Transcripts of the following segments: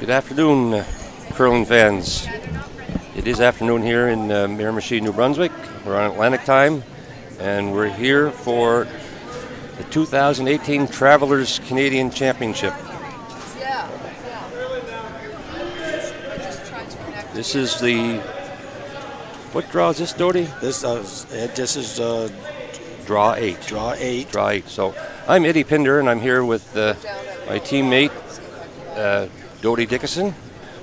Good afternoon, curling fans. It is afternoon here in Miramichi, New Brunswick. We're on Atlantic time, and we're here for the 2018 Travelers Canadian Championship. This is the, what draw is this, Doty? This is Draw 8. Draw 8. Draw 8. So I'm Eddie Pinder, and I'm here with my teammate, Doty Dickinson.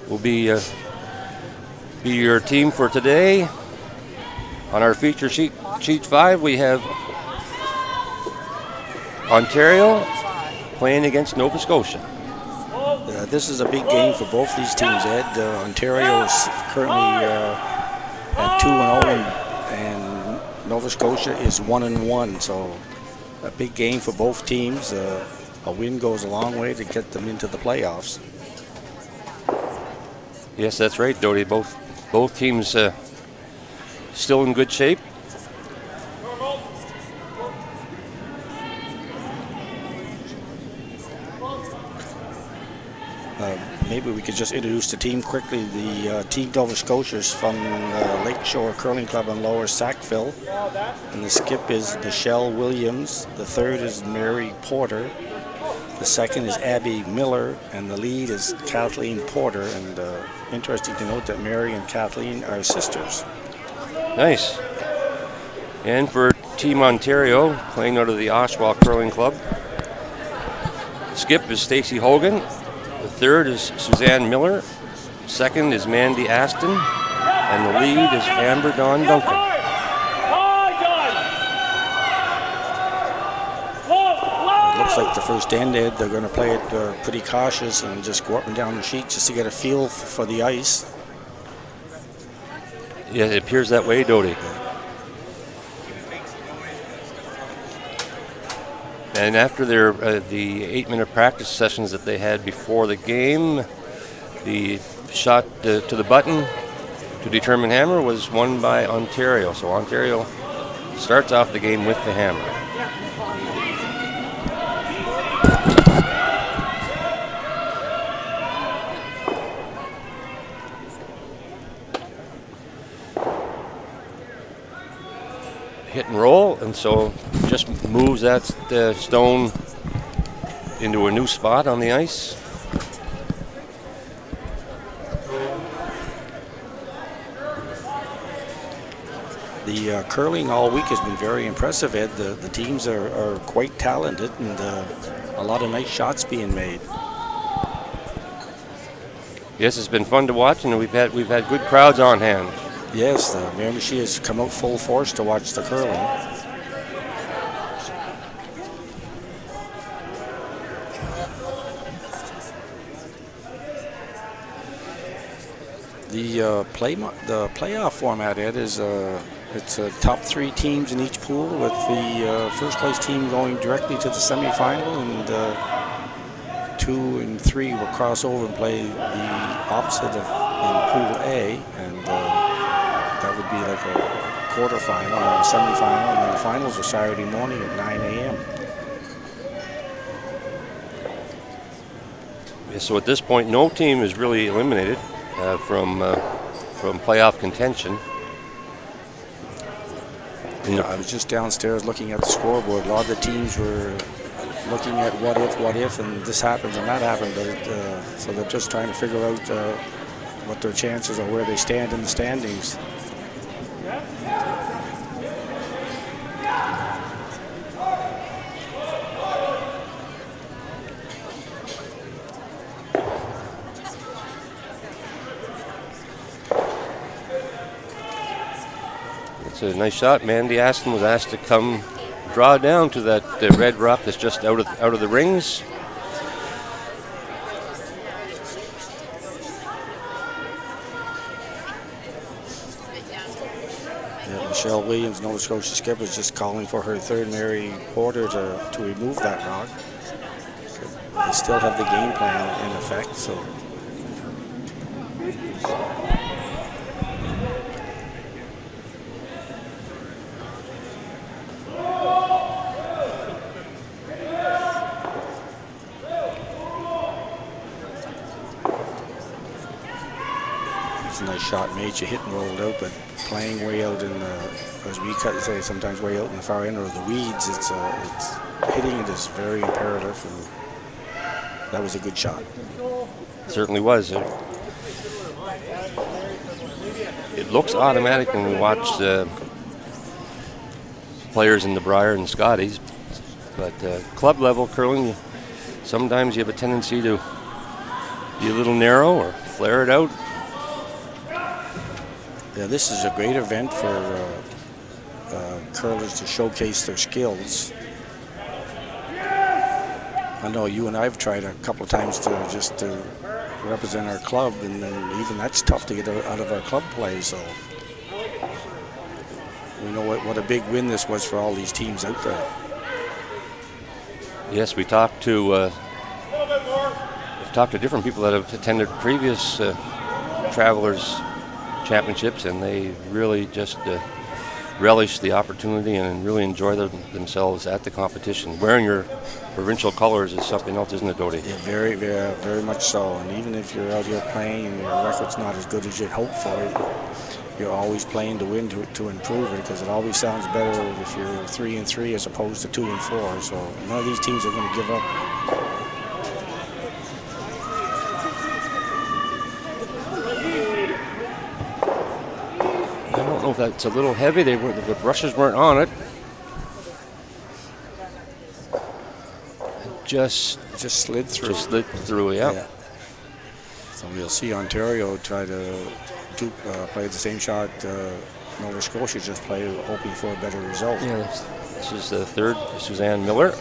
Will be your team for today. On our feature sheet 5, we have Ontario playing against Nova Scotia. This is a big game for both these teams, Ed. Ontario is currently at 2-0, and Nova Scotia is 1-1. So a big game for both teams. A win goes a long way to get them into the playoffs. Yes, that's right, Doty. Both teams still in good shape. Maybe we could just introduce the team quickly. The team Nova Scotia is from Lakeshore Curling Club in Lower Sackville. And the skip is Michelle Williams. The third is Mary Porter. The second is Abby Miller. And the lead is Kathleen Porter. And interesting to note that Mary and Kathleen are sisters. Nice. And for Team Ontario, playing out of the Oshawa Curling Club, skip is Stacey Hogan. The third is Suzanne Miller. Second is Mandy Aston. And the lead is Amber Dawn Duncan. It looks like the first end, Ed, they're going to play it pretty cautious and just go up and down the sheet just to get a feel for the ice. Yeah, it appears that way, Doty. And after their the 8-minute practice sessions that they had before the game, the shot to the button to determine hammer was won by Ontario. So Ontario starts off the game with the hammer. Hit and roll, and so just moves that stone into a new spot on the ice. The curling all week has been very impressive, Ed. The teams are quite talented, and a lot of nice shots being made. Yes, it's been fun to watch, and we've had good crowds on hand. Yes, Miramichi has come out full force to watch the curling. The playoff format, Ed, is it's top 3 teams in each pool, with the first place team going directly to the semifinal, and 2 and 3 will cross over and play the opposite in Pool A, and that would be like a quarterfinal and a semifinal, and then the finals are Saturday morning at 9 a.m. Yeah, so at this point, no team is really eliminated from playoff contention. Yeah, I was just downstairs looking at the scoreboard. A lot of the teams were looking at what if, and this happens and that happened. But so they're just trying to figure out what their chances are, where they stand in the standings. It's a nice shot. Mandy Aston was asked to come draw down to that red rock that's just out of the rings. Yeah, Michelle Williams, Nova Scotia skipper, is just calling for her third, Mary Porter, to remove that rock. They still have the game plan in effect, so. It's a nice shot, major hit and rolled out, but playing way out in the, as we say, sometimes way out in the far end or the weeds, it's hitting it is very imperative, and that was a good shot. Certainly was. It looks automatic when we watch the players in the Brier and Scotties, but club level curling, sometimes you have a tendency to be a little narrow or flare it out. Yeah, this is a great event for curlers to showcase their skills. I know you and I have tried a couple of times to represent our club, and then even that's tough to get out of our club play. So we know what a big win this was for all these teams out there. Yes, we talked to different people that have attended previous Travelers Championships, and they really just relish the opportunity and really enjoy themselves at the competition. Wearing your provincial colors is something else, isn't it, Dodie? Yeah, very, very, very much so. And even if you're out here playing and your record's not as good as you'd hope for, you're always playing to win, to improve it, because it always sounds better if you're 3-3 as opposed to 2-4. So none of these teams are going to give up. I don't know if that's a little heavy. The brushes weren't on it. Just slid through. Just slid through, yeah. So we'll see Ontario try to play the same shot Nova Scotia just played, hoping for a better result. Yeah, this is the third, Suzanne Miller.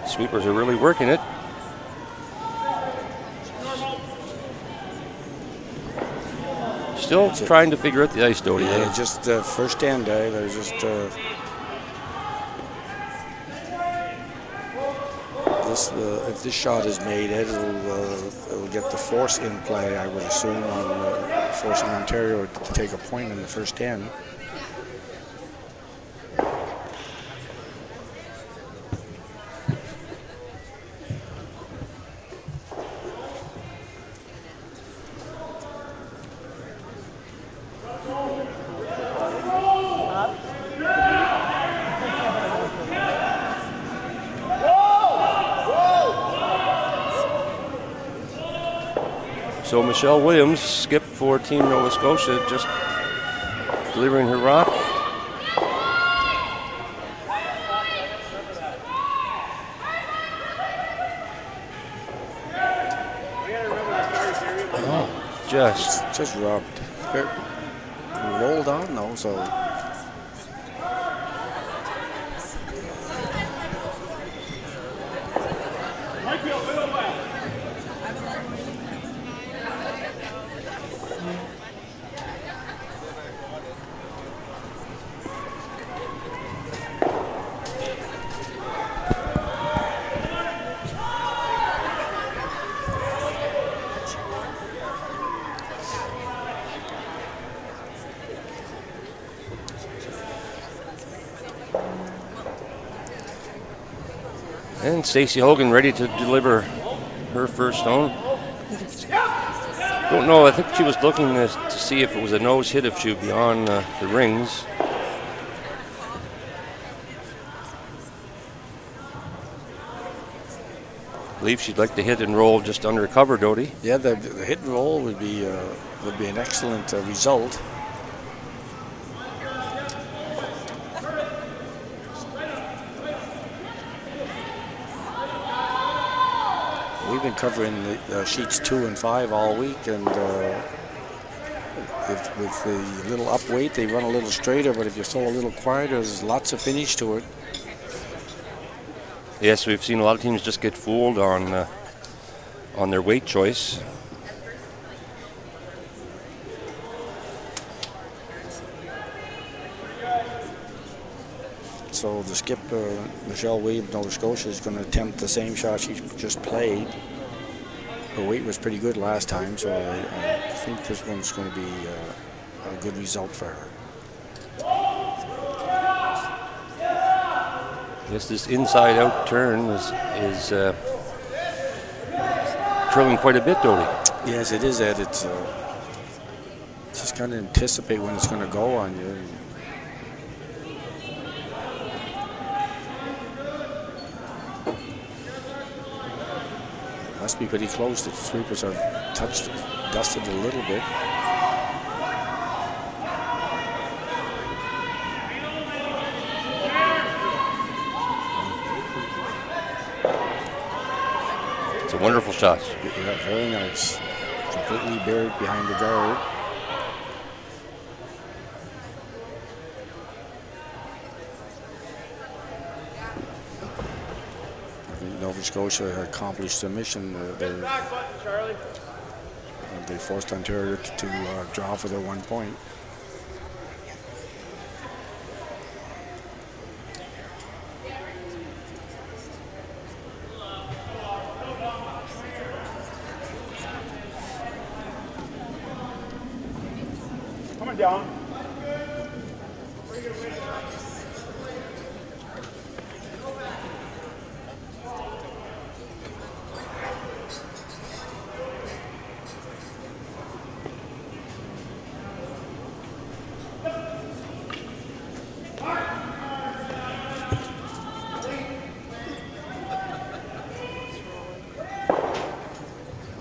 Sweepers are really working it. Still trying to figure out the ice, Dodie. Yeah, just first end, there's just if this shot is made, it'll get the force in play, I would assume, on forcing Ontario to take a point in the first end. So Michelle Williams skipped for Team Nova Scotia, just delivering her rock. Oh, just rubbed. It rolled on though, so. And Stacey Hogan ready to deliver her first stone. Don't know, I think she was looking to see if it was a nose hit, if she would be on the rings. I believe she'd like to hit and roll just under cover, Dodie. Yeah, the hit and roll would be an excellent result. We've been covering the sheets 2 and 5 all week, and with the little up weight, they run a little straighter, but if you throw a little quieter, there's lots of finish to it. Yes, we've seen a lot of teams just get fooled on their weight choice. So the skip, Michelle Williams, Nova Scotia, is going to attempt the same shot she just played. her weight was pretty good last time, so I think this one's going to be a good result for her. Yes, this inside-out turn is curling quite a bit, Dodie. Yes, it is, Ed. It's just kind of anticipate when it's going to go on you. It must be pretty close. The sweepers have dusted a little bit. It's a wonderful shot. Yeah, very nice. Completely buried behind the guard. I think Nova Scotia accomplished their mission. They forced Ontario to draw for their 1 point. Down.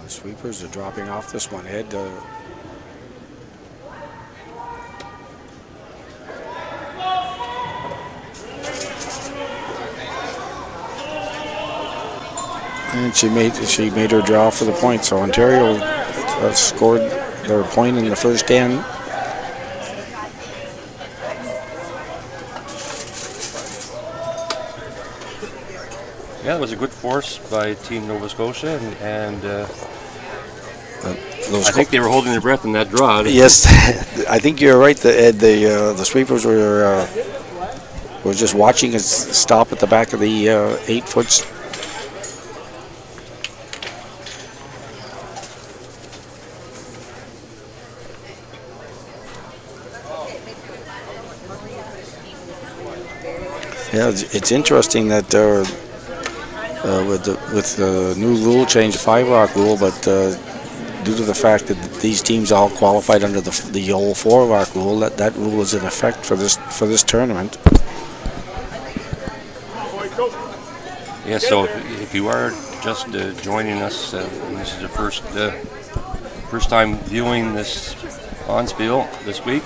The sweepers are dropping off this one, Ed. And she made her draw for the point. So Ontario scored their point in the first end. Yeah, it was a good force by Team Nova Scotia, and I think they were holding their breath in that draw. Yes, I think you're right. The sweepers were just watching us stop at the back of the 8-foot. Yeah, it's interesting that with the new rule change, 5-rock rule, but due to the fact that these teams all qualified under the old 4-rock rule, that rule is in effect for this tournament. Yeah, so if you are just joining us, and this is the first time viewing this on-spiel this week,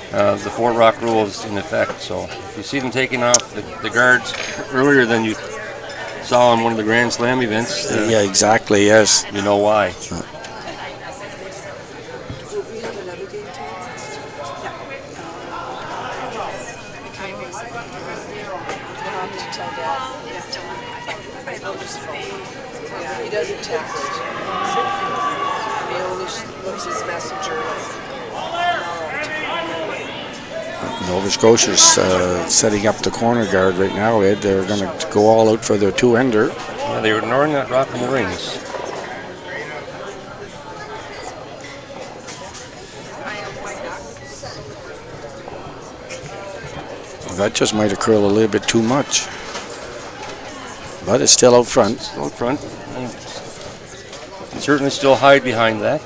the 4-rock rule is in effect. So if you see them taking off the guards earlier than you saw on one of the Grand Slam events, yeah, exactly. Yes, you know why. He doesn't text. He only looks his messenger. Nova Scotia's setting up the corner guard right now, Ed. They're going to go all out for their 2-ender. Yeah, they're ignoring that rock in the rings. That just might have curled a little bit too much. But it's still out front. Still out front. And you certainly still hide behind that.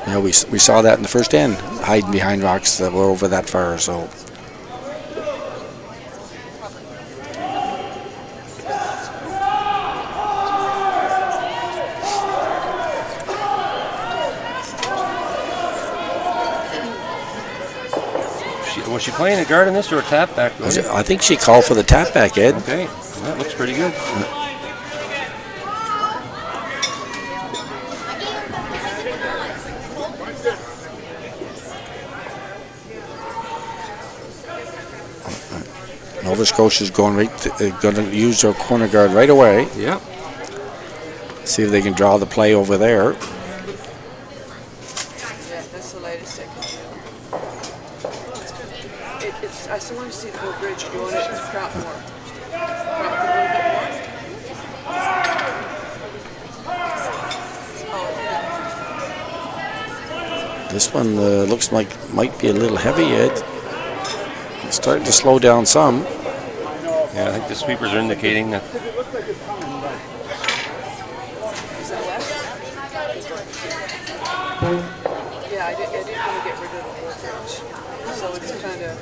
Yeah, we saw that in the first end, hiding behind rocks that were over that far. So was she playing a guard in this or a tap back? I think she called for the tap back, Ed. Okay, that looks pretty good. Nova Scotia's going to use their corner guard right away. Yeah. See if they can draw the play over there. Yeah, that's the latest I can do. I still want to see the whole bridge. You want it to prop more. Prop a little bit more. This one looks like might be a little heavy, Ed. It's starting to slow down some. Yeah, I think the sweepers are indicating that. Yeah, I didn't want to get rid of the voltage. So it's kind of,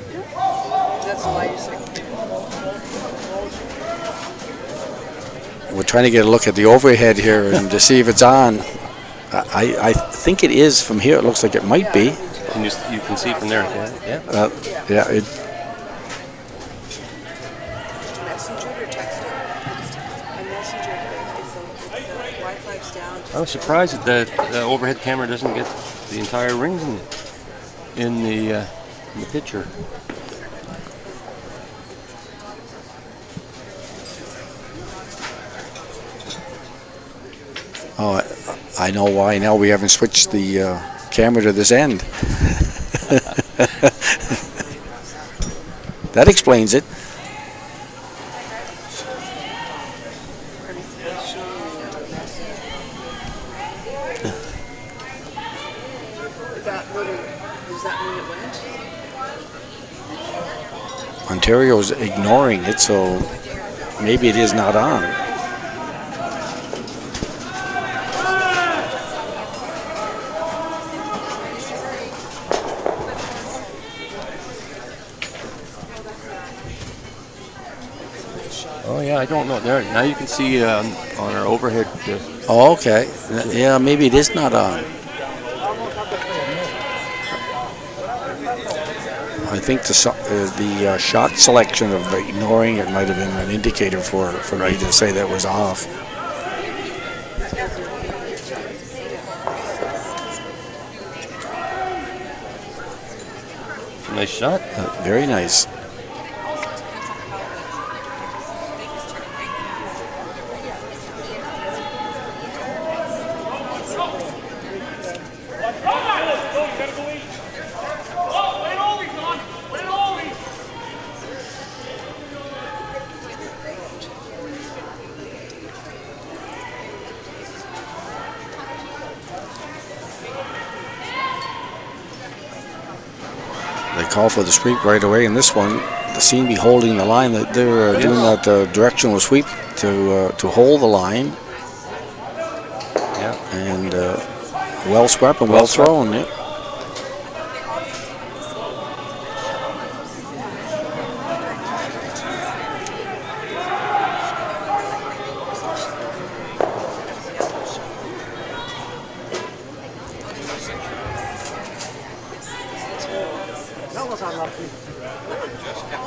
that's the lightest I can do. We're trying to get a look at the overhead here and to see if it's on. I think it is from here. It looks like it might be. You can see from there, yeah? Yeah. Messenger or texting? A messenger, if the Wi-Fi's down. I was surprised that the overhead camera doesn't get the entire rings in the picture. Oh, I know why now we haven't switched the camera to this end. That explains it. Does that mean it went? Ontario's ignoring it, so maybe it is not on. Oh yeah, I don't know. There now you can see on our overhead. Oh, okay. Yeah, maybe it is not on. I think the shot selection of ignoring it might have been an indicator for me to say that was off. Nice shot. Very nice. Call for the sweep right away, and this one, the seem to be holding the line. That they're doing that directional sweep to hold the line. Yeah. And well swept and well thrown. Yeah.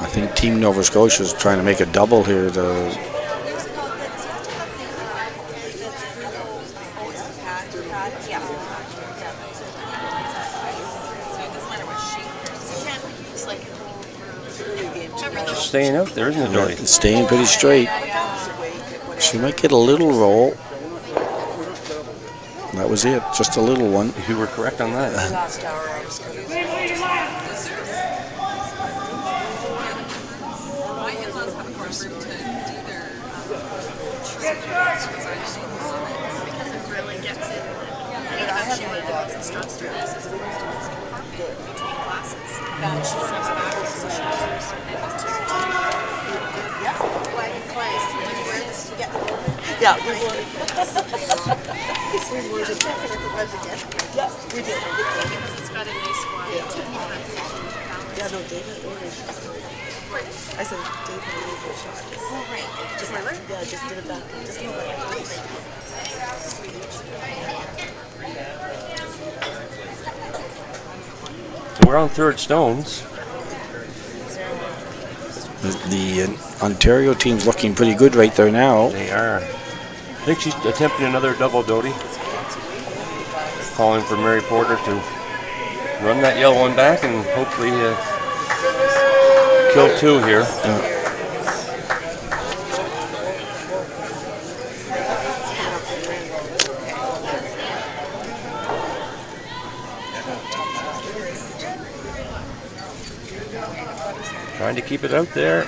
I think Team Nova Scotia is trying to make a double here. I staying out there, isn't it, Dory? It's staying pretty straight. She might get a little roll. That was it, just a little one. You were correct on that. last hour I was going to yeah, we did. It's got a nice one. Yeah, no, David Ornish. I said David had a really good shot. Oh, right. Just remember? Yeah, just did it back. Just a little bit. So we're on third stones. The Ontario team's looking pretty good right there now. They are. I think she's attempting another double, Doty. Calling for Mary Porter to run that yellow one back and hopefully kill two here. Trying to keep it out there.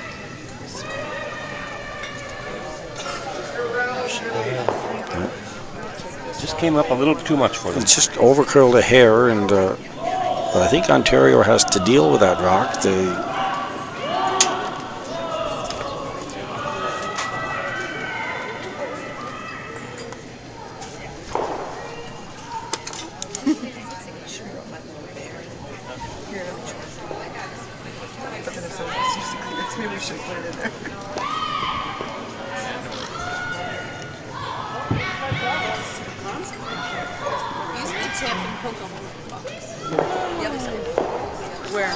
Just came up a little too much for them. It's just overcurled a hair, and But I think Ontario has to deal with that rock. Maybe we should put it in there. Use the tip and poke them. Where?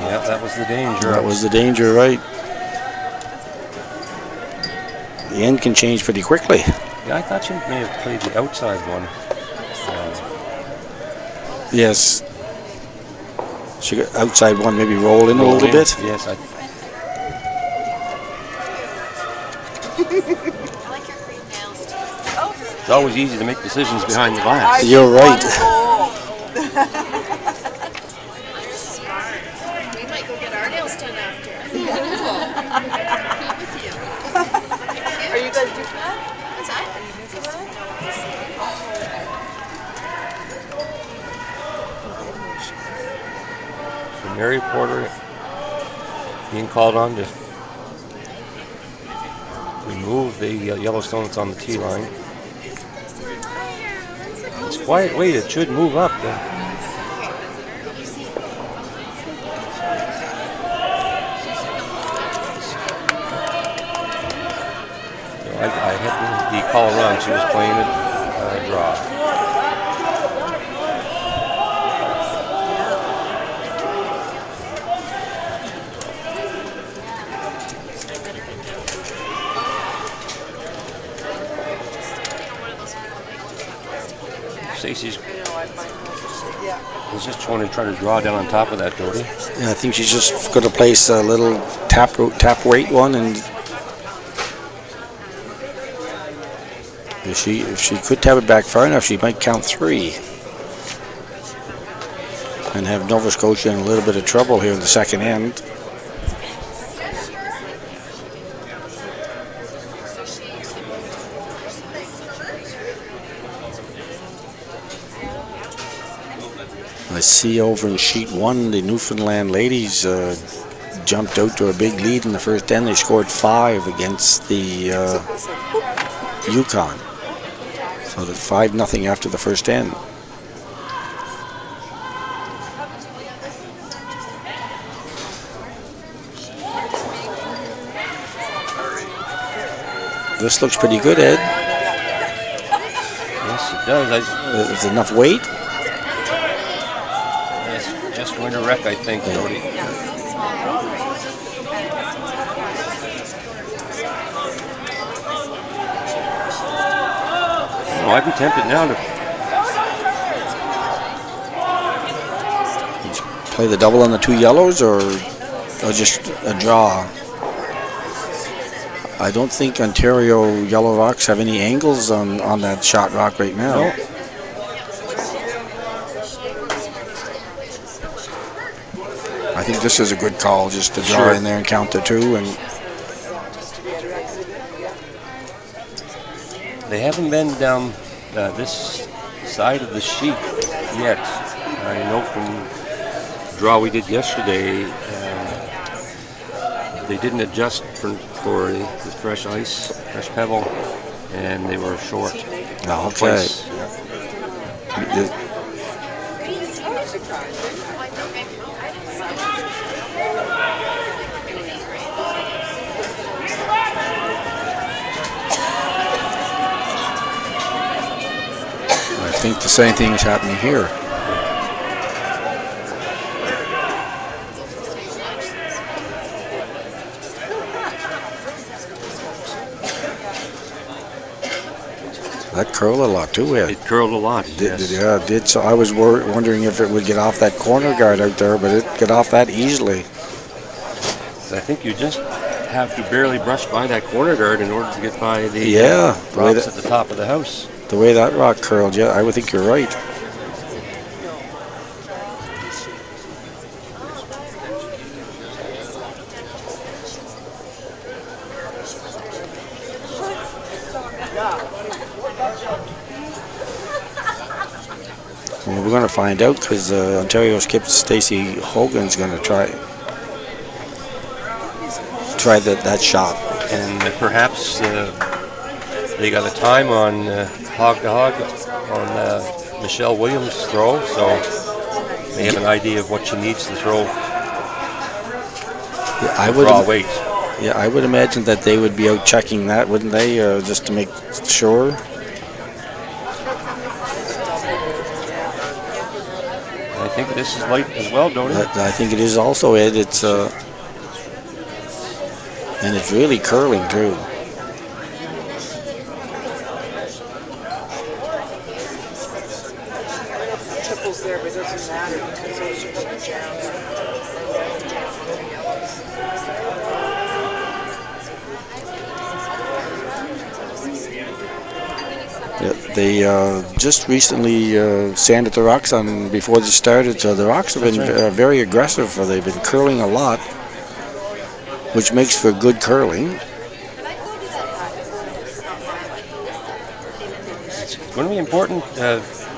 Yeah, that was the danger. That was the danger, right? The end can change pretty quickly. Yeah, I thought she may have played the outside one. Yes. She got outside one, maybe roll in a little bit. Yes, I like your green nails too. it's always easy to make decisions behind the glass. You're right. You're smart. We might go get our nails done after. Compete with you. Are you guys doing that? What's that? Are you doing that? So Mary Porter being called on to remove the Yellowstone that's on the tee line. It's quiet weight, it should move up. I had the call wrong. She was playing a draw. Stacey's was just trying to draw down on top of that, Doty. Yeah, I think she's just going to place a little tap weight one, and if she could tap it back far enough, she might count 3 and have Nova Scotia in a little bit of trouble here in the second end. I see over in sheet 1, the Newfoundland ladies jumped out to a big lead in the first end. They scored 5 against the Yukon. So that's 5-0 after the first end. This looks pretty good, Ed. Yes, it does. Is enough weight? It's just going to wreck, I think, Doty. Oh, I'd be tempted now to play the double on the 2 yellows, or just a draw. I don't think Ontario Yellow Rocks have any angles on that shot rock right now. No. I think this is a good call, just to draw in there and count to 2. And they haven't been down this side of the sheet yet. I know from the draw we did yesterday, they didn't adjust for the fresh ice, fresh pebble, and they were short. okay. Twice. I think the same thing is happening here. That curled a lot too, Ed. It curled a lot, yes. Yeah, it did. So I was wondering if it would get off that corner guard out there, but it got off that easily. I think you just have to barely brush by that corner guard in order to get by the rocks at the top of the house. The way that rock curled, yeah, I would think you're right. we're going to find out because Ontario's skip Stacey Hogan's going to try that shot. And perhaps they got a time on hog to hog on Michelle Williams' throw, so they have an idea of what she needs to throw. Yeah, I would raw weight. Yeah, I would imagine that they would be out checking that, wouldn't they, just to make sure? I think this is light as well, don't it? I think it is also, Ed. It's and it's really curling too. Triples there, but it doesn't matter because those are going down. Yeah, they just recently sanded the rocks on before they started, so the rocks have been very aggressive. They've been curling a lot, which makes for good curling. It's going to be important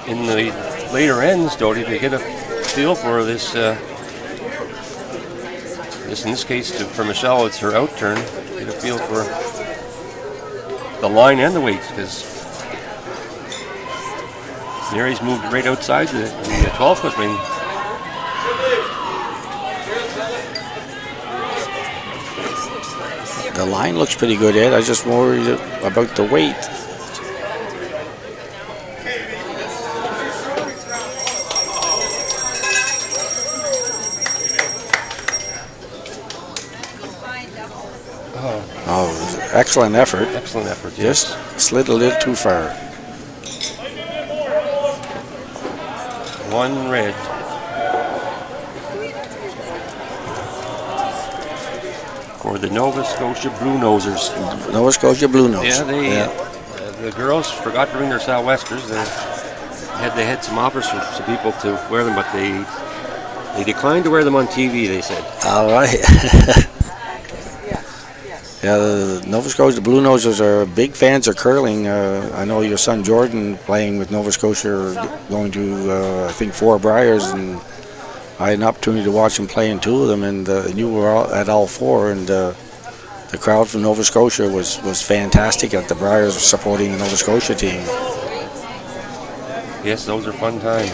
in the later ends, Doty, to get a feel for this. This, in this case, for Michelle, it's her out turn. Get a feel for the line and the weights, because Mary's moved right outside the 12-foot ring. The line looks pretty good, Ed. I was just worried about the weight. Oh, excellent effort. Excellent effort, yes. Just slid a little too far. One red. For the Nova Scotia Blue Nosers. Nova Scotia Blue Nosers. Yeah, the girls forgot to bring their sou'westers. They had some offers for some people to wear them, but they declined to wear them on TV, they said. All right. Yeah, the Nova Scotia Blue Nosers are big fans of curling. I know your son Jordan playing with Nova Scotia, going to I think 4 Briars, and I had an opportunity to watch him play in 2 of them, and you were at all 4, and the crowd from Nova Scotia was fantastic at the Briars supporting the Nova Scotia team. Yes, those are fun times.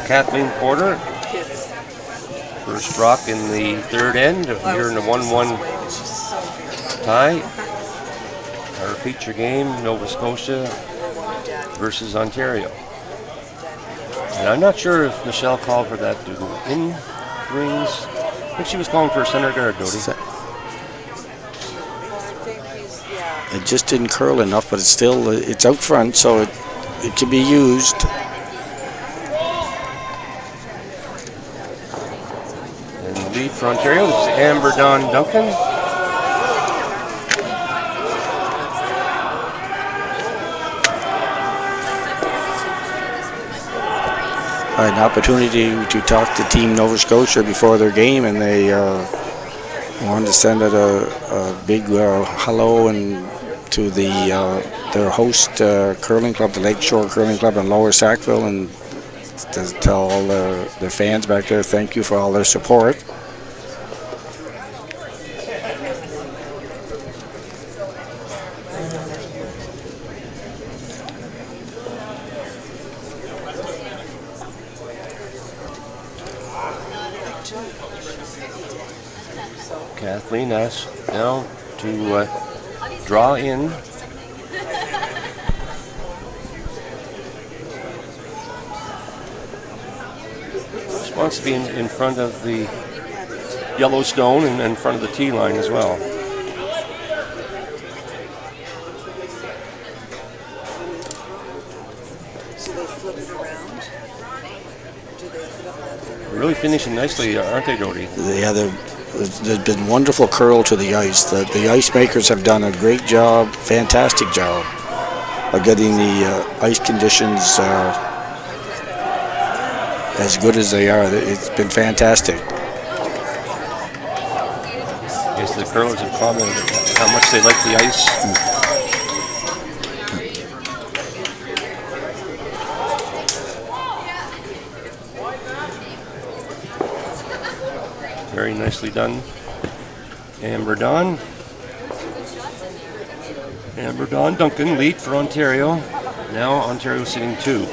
Kathleen Porter, first rock in the 3rd end. Here in the 1-1 tie. Our feature game, Nova Scotia versus Ontario. And I'm not sure if Michelle called for that to go in rings. I think she was calling for a center guard, Doty. It just didn't curl enough, but it's out front, so it can be used. Lead for Ontario is Amber Dawn Duncan. I had an opportunity to talk to Team Nova Scotia before their game, and they wanted to send out a big hello and to their host curling club, the Lakeshore Curling Club in Lower Sackville, and to tell all their fans back there thank you for all their support. Kathleen asked now to draw in. She wants to be in front of the Yellowstone and in front of the tee line as well. So they flip it around? Do they flip that thing around? Really finishing nicely, aren't they, Doty? Yeah, there's been wonderful curl to the ice. The ice makers have done a great job, fantastic job of getting the ice conditions as good as they are. It's been fantastic. Yes, guess the curlers have commented how much they like the ice. Very nicely done. Amber Dawn. Amber Dawn Duncan lead for Ontario. Now Ontario sitting 2.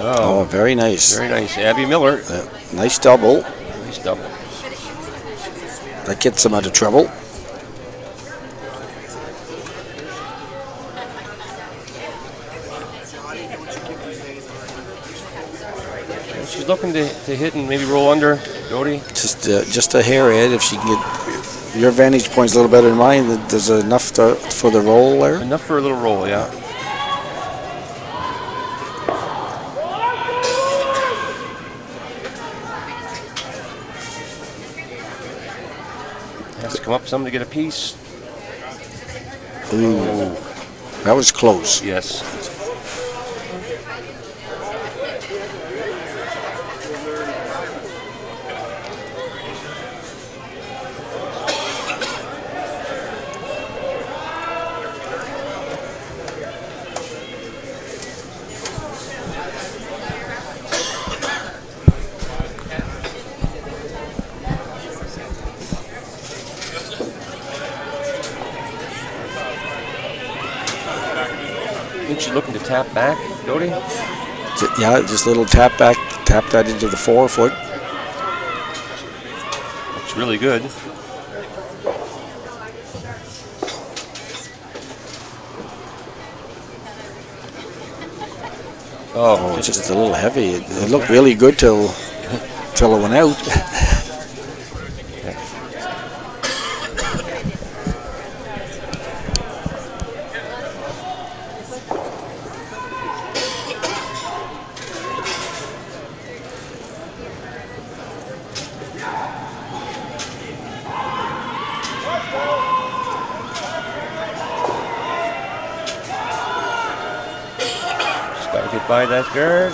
Oh, very nice. Very nice. Abby Miller. Nice double. Nice double. That gets him out of trouble. She's looking to hit and maybe roll under, Jody. Just a hair, Ed. If she can get your vantage point's a little better than mine, there's enough for the roll there. Enough for a little roll, yeah. Has to come up some to get a piece. Ooh, that was close. Yes. I think she's looking to tap back, Jody. Yeah, just a little tap back, tap that into the 4 foot. Looks really good. Oh, just a little heavy. It looked really good till it went out. By that guard.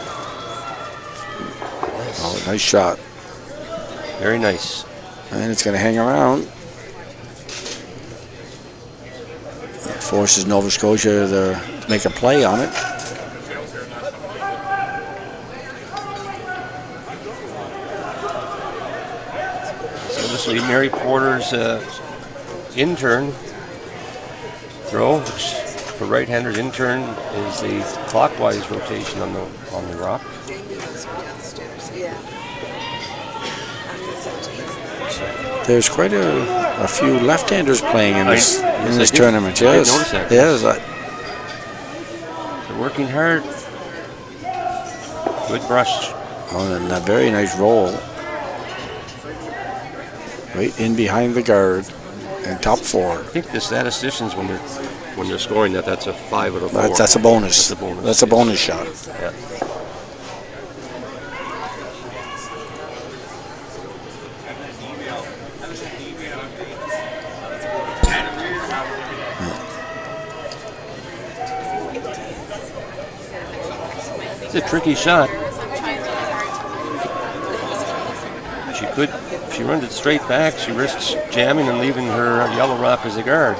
Oh, nice shot. Very nice. And it's going to hang around. Forces Nova Scotia to make a play on it. So this will be Mary Porter's in-turn throw, which for right-handers in-turn is the clockwise rotation on the rock. There's quite a few left-handers playing in this tournament. I Yes, noticed that. yes. They're working hard. Good brush. Oh, and a very nice roll. Right in behind the guard and top 4. I think the statisticians when they're scoring that's a 5 out of 4. That's a bonus. That's a bonus. That's a bonus shot. Yeah. It's a tricky shot. If she runs it straight back, she risks jamming and leaving her yellow rock as a guard.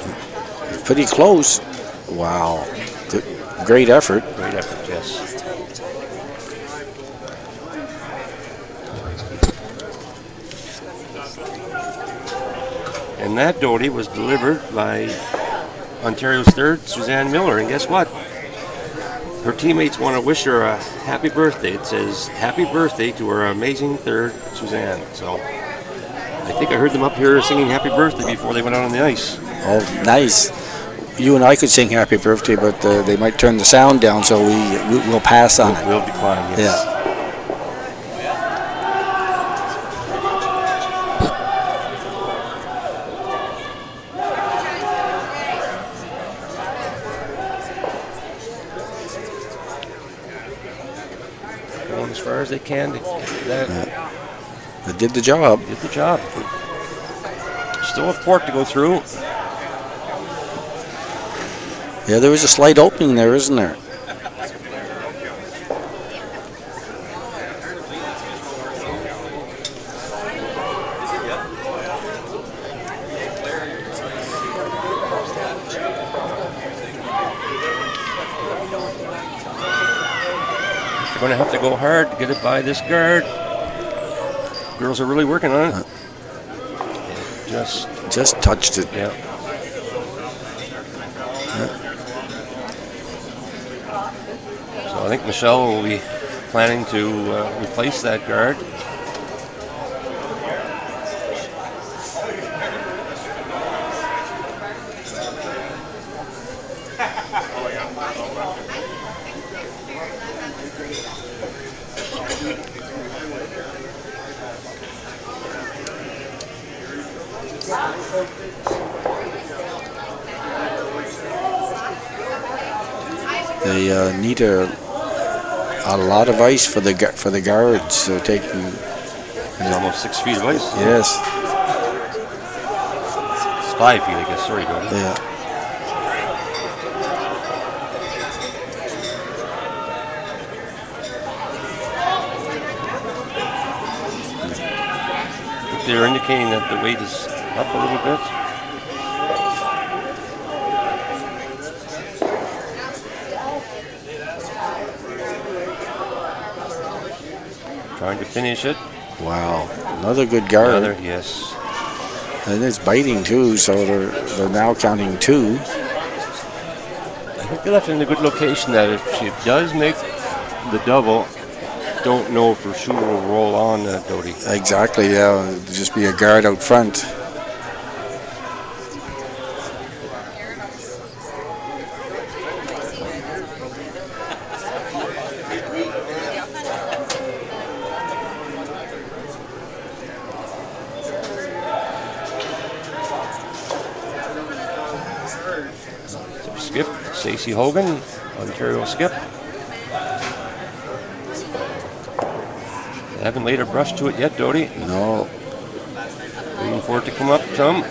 Pretty close. Wow. Great effort. Great effort, yes. And that Doty was delivered by Ontario's third, Suzanne Miller. And guess what? Her teammates want to wish her a happy birthday. It says, happy birthday to our amazing third, Suzanne. So I think I heard them up here singing happy birthday before they went out on the ice. Oh, nice. You and I could sing happy birthday, but they might turn the sound down, so we'll pass on it. We'll decline, yes. Yeah. they can. They did the job. Did the job. Still a port to go through. Yeah, there was a slight opening there, isn't there? They're going to have to go hard to get it by this guard. Girls are really working on it. Just touched it. Yeah. So I think Michelle will be planning to replace that guard. They need a lot of ice for the guards. They're taking almost 6 feet of ice. Yes. It's 5 feet, I guess. Sorry, Gordon. Yeah. They're indicating that the weight is up a little bit. Trying to finish it. Wow, another good guard. Another, yes. And it's biting too, so they're now counting 2. I think they left it in a good location that if she does make the double, don't know for sure will roll on Doty. Exactly, yeah. It'll just be a guard out front. Skip, Stacey Hogan, Ontario skip. They haven't laid a brush to it yet, Doty. No. Waiting for it to come up some.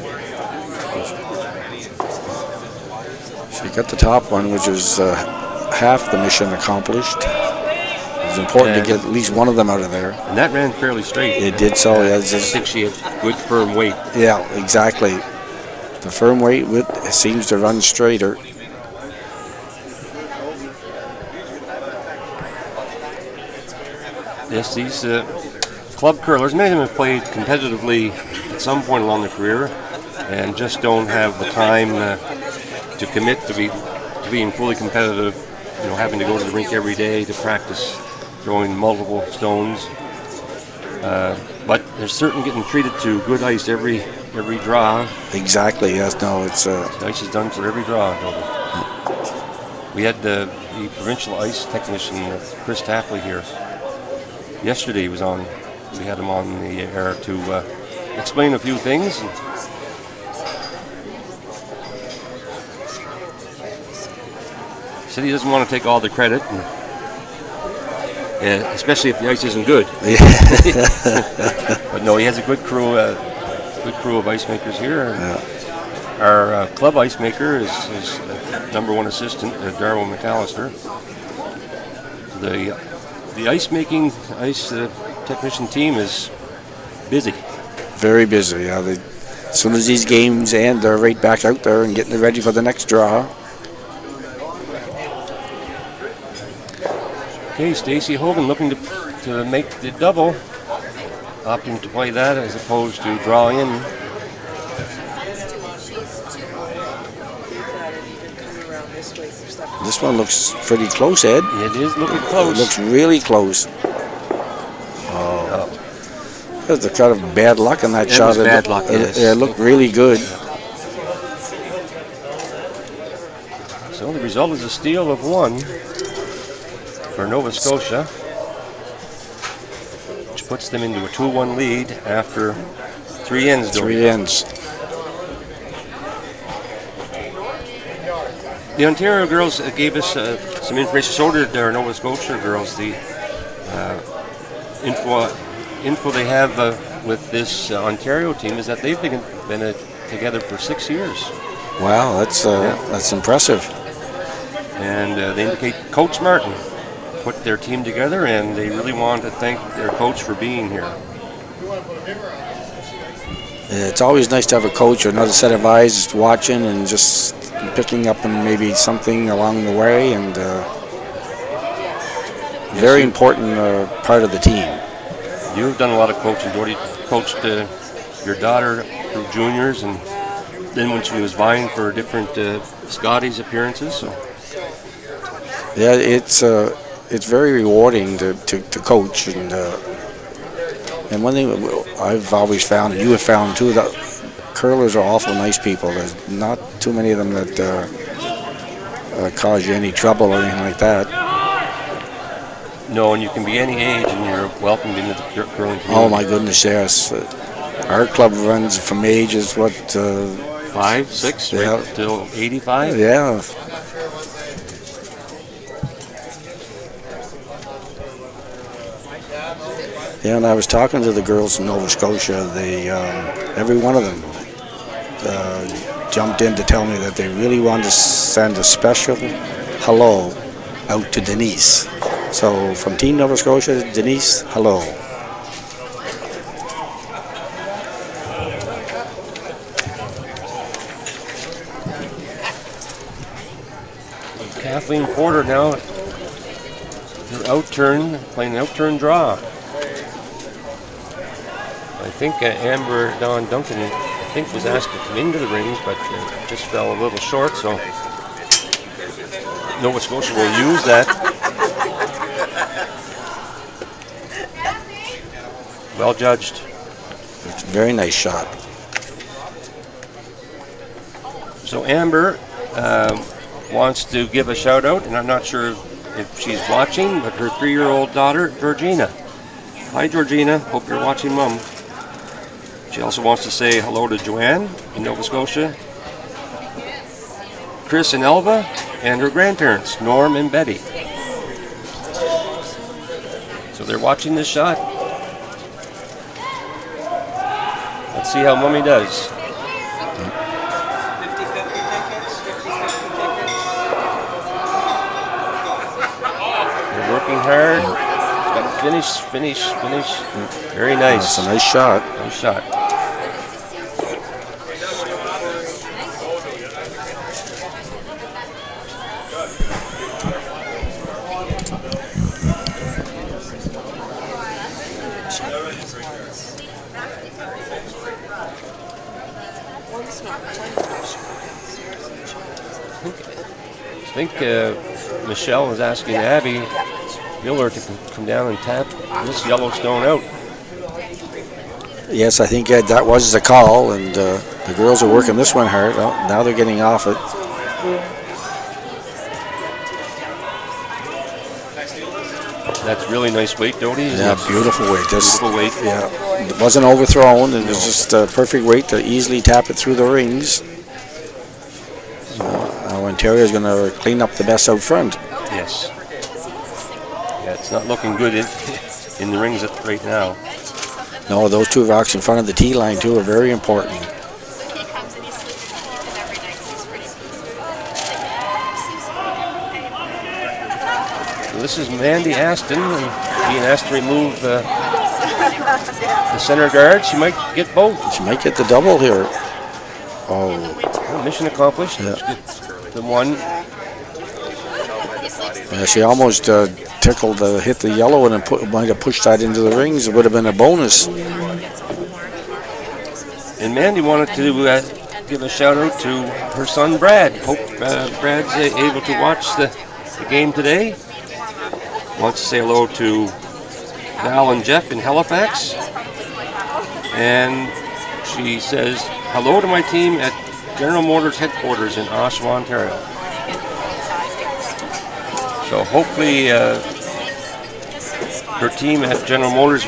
She got the top one, which is half the mission accomplished. It was important to get at least one of them out of there. And that ran fairly straight. It did so. I think she had good firm weight. Yeah, exactly. The firm weight seems to run straighter. Yes, these club curlers, many of them have played competitively at some point along their career and just don't have the time to commit to being fully competitive, having to go to the rink every day to practice throwing multiple stones. But they're certainly getting treated to good ice every draw. Exactly, yes, no, it's... The ice is done for every draw. We had the provincial ice technician, Chris Tapley, here. Yesterday we had him on the air to explain a few things. He said he doesn't want to take all the credit, especially if the ice isn't good. But no, he has a good crew of ice makers here. Yeah. Our club ice maker is number 1 assistant, Darryl McAllister. The ice technician team is busy. Very busy, yeah. As soon as these games end, they're right back out there and getting ready for the next draw. Okay, Stacey Hogan looking to make the double, opting to play that as opposed to draw in. This one looks pretty close, Ed. It is looking close. It looks really close. Oh. There's a kind of bad luck in that shot. Was bad luck, yes. It looked really good. So the result is a steal of 1 for Nova Scotia, which puts them into a 2-1 lead after 3 ends. 3 ends. The Ontario girls gave us some information. So did our Nova Scotia girls. info they have with this Ontario team is that they've been together for 6 years. Wow, that's impressive. And they indicate Coach Martin put their team together, and they really want to thank their coach for being here. It's always nice to have a coach or another set of eyes just watching and just picking up on maybe something along the way, and very important part of the team. You've done a lot of coaching, Doherty. Coached your daughter through juniors, and then when she was vying for different Scotties appearances. So. Yeah, it's very rewarding to coach, and one thing I've always found, and you have found too, that curlers are awful nice people. There's not too many of them that cause you any trouble or anything like that. No, and you can be any age, and you're welcomed into the curling community. Oh my goodness, yes. Our club runs from ages 5, 6, yeah, right till 85. Yeah. Yeah, and I was talking to the girls from Nova Scotia. They, every one of them, jumped in to tell me that they really wanted to send a special hello out to Denise. So from Team Nova Scotia, Denise, hello. Kathleen Porter now, her outturn, playing an outturn draw. I think Amber Dawn Duncan, was asked to come into the rings, but just fell a little short, so Nova Scotia will use that. Well judged. It's a very nice shot. So Amber wants to give a shout out, and I'm not sure if she's watching, but her 3-year-old daughter, Georgina. Hi, Georgina. Hope you're watching, Mom. She also wants to say hello to Joanne in Nova Scotia, Chris and Elva, and her grandparents, Norm and Betty. So they're watching this shot. Let's see how Mommy does. They're working hard. Got finish. Very nice. That's a nice shot. Nice shot. I think Michelle was asking Abby Miller to come down and tap this Yellowstone out. Yes, I think that was the call, and the girls are working this one hard. Oh, now they're getting off it. That's really nice weight, Doty. Yeah, beautiful weight. Beautiful weight. Yeah, it wasn't overthrown, and it was just a perfect weight to easily tap it through the rings. Now Ontario's going to clean up the best out front. Yes. Yeah, it's not looking good in the rings right now. No, those two rocks in front of the tee line too are very important. So this is Mandy Aston, and being asked to remove the center guard. She might get both. She might get the double here. Oh, well, mission accomplished. Yeah. The one. Yeah, she almost tickled hit the yellow and might have pushed that into the rings. It would have been a bonus. And Mandy wanted to give a shout out to her son Brad. Hope Brad's able to watch the game today. Wants to say hello to Val and Jeff in Halifax. And she says hello to my team at General Motors headquarters in Oshawa, Ontario. So hopefully her team at General Motors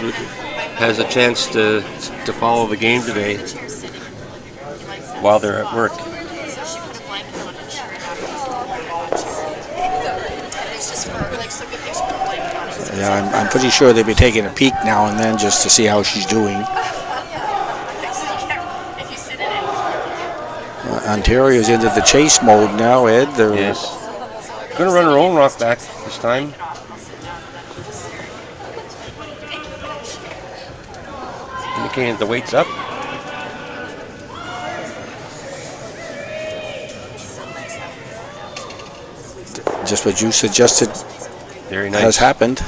has a chance to follow the game today while they're at work. Yeah, I'm pretty sure they'll be taking a peek now and then just to see how she's doing. Ontario's into the chase mode now, Ed. Yes. Going to run her own rock back this time. Indicating the weight's up. Just what you suggested Very nice. has happened.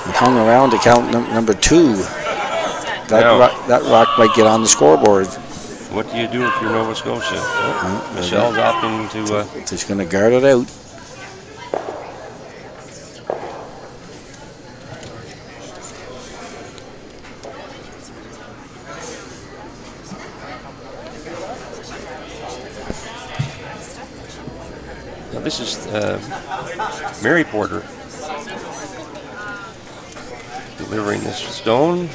And hung around to count number 2. That rock might get on the scoreboard. What do you do if you're Nova Scotia? Michelle's opting to... Just going to guard it out. Now this is Mary Porter delivering this stone.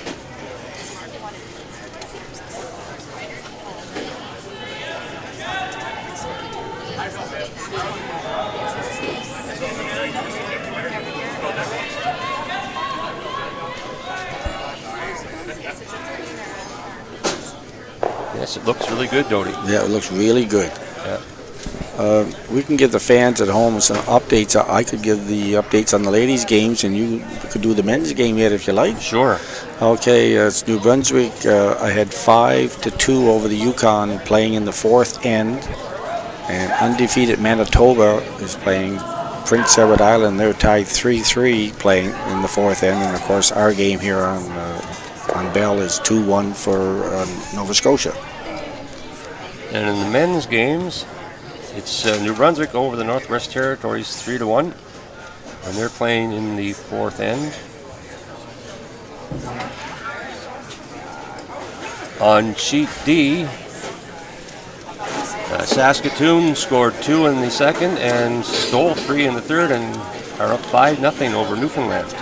Yes, it looks really good, Dodie. Yeah, it looks really good. Yeah. We can give the fans at home some updates. I could give the updates on the ladies' games, and you could do the men's game yet if you like. Sure. Okay, it's New Brunswick. I had 5-2 over the Yukon playing in the 4th end, and undefeated Manitoba is playing Prince Edward Island. They're tied 3-3 playing in the 4th end, and of course our game here on Bell is 2-1 for Nova Scotia. And in the men's games, it's New Brunswick over the Northwest Territories 3-1, and they're playing in the 4th end. On sheet D, Saskatoon scored 2 in the 2nd and stole 3 in the 3rd and are up 5-0 over Newfoundland.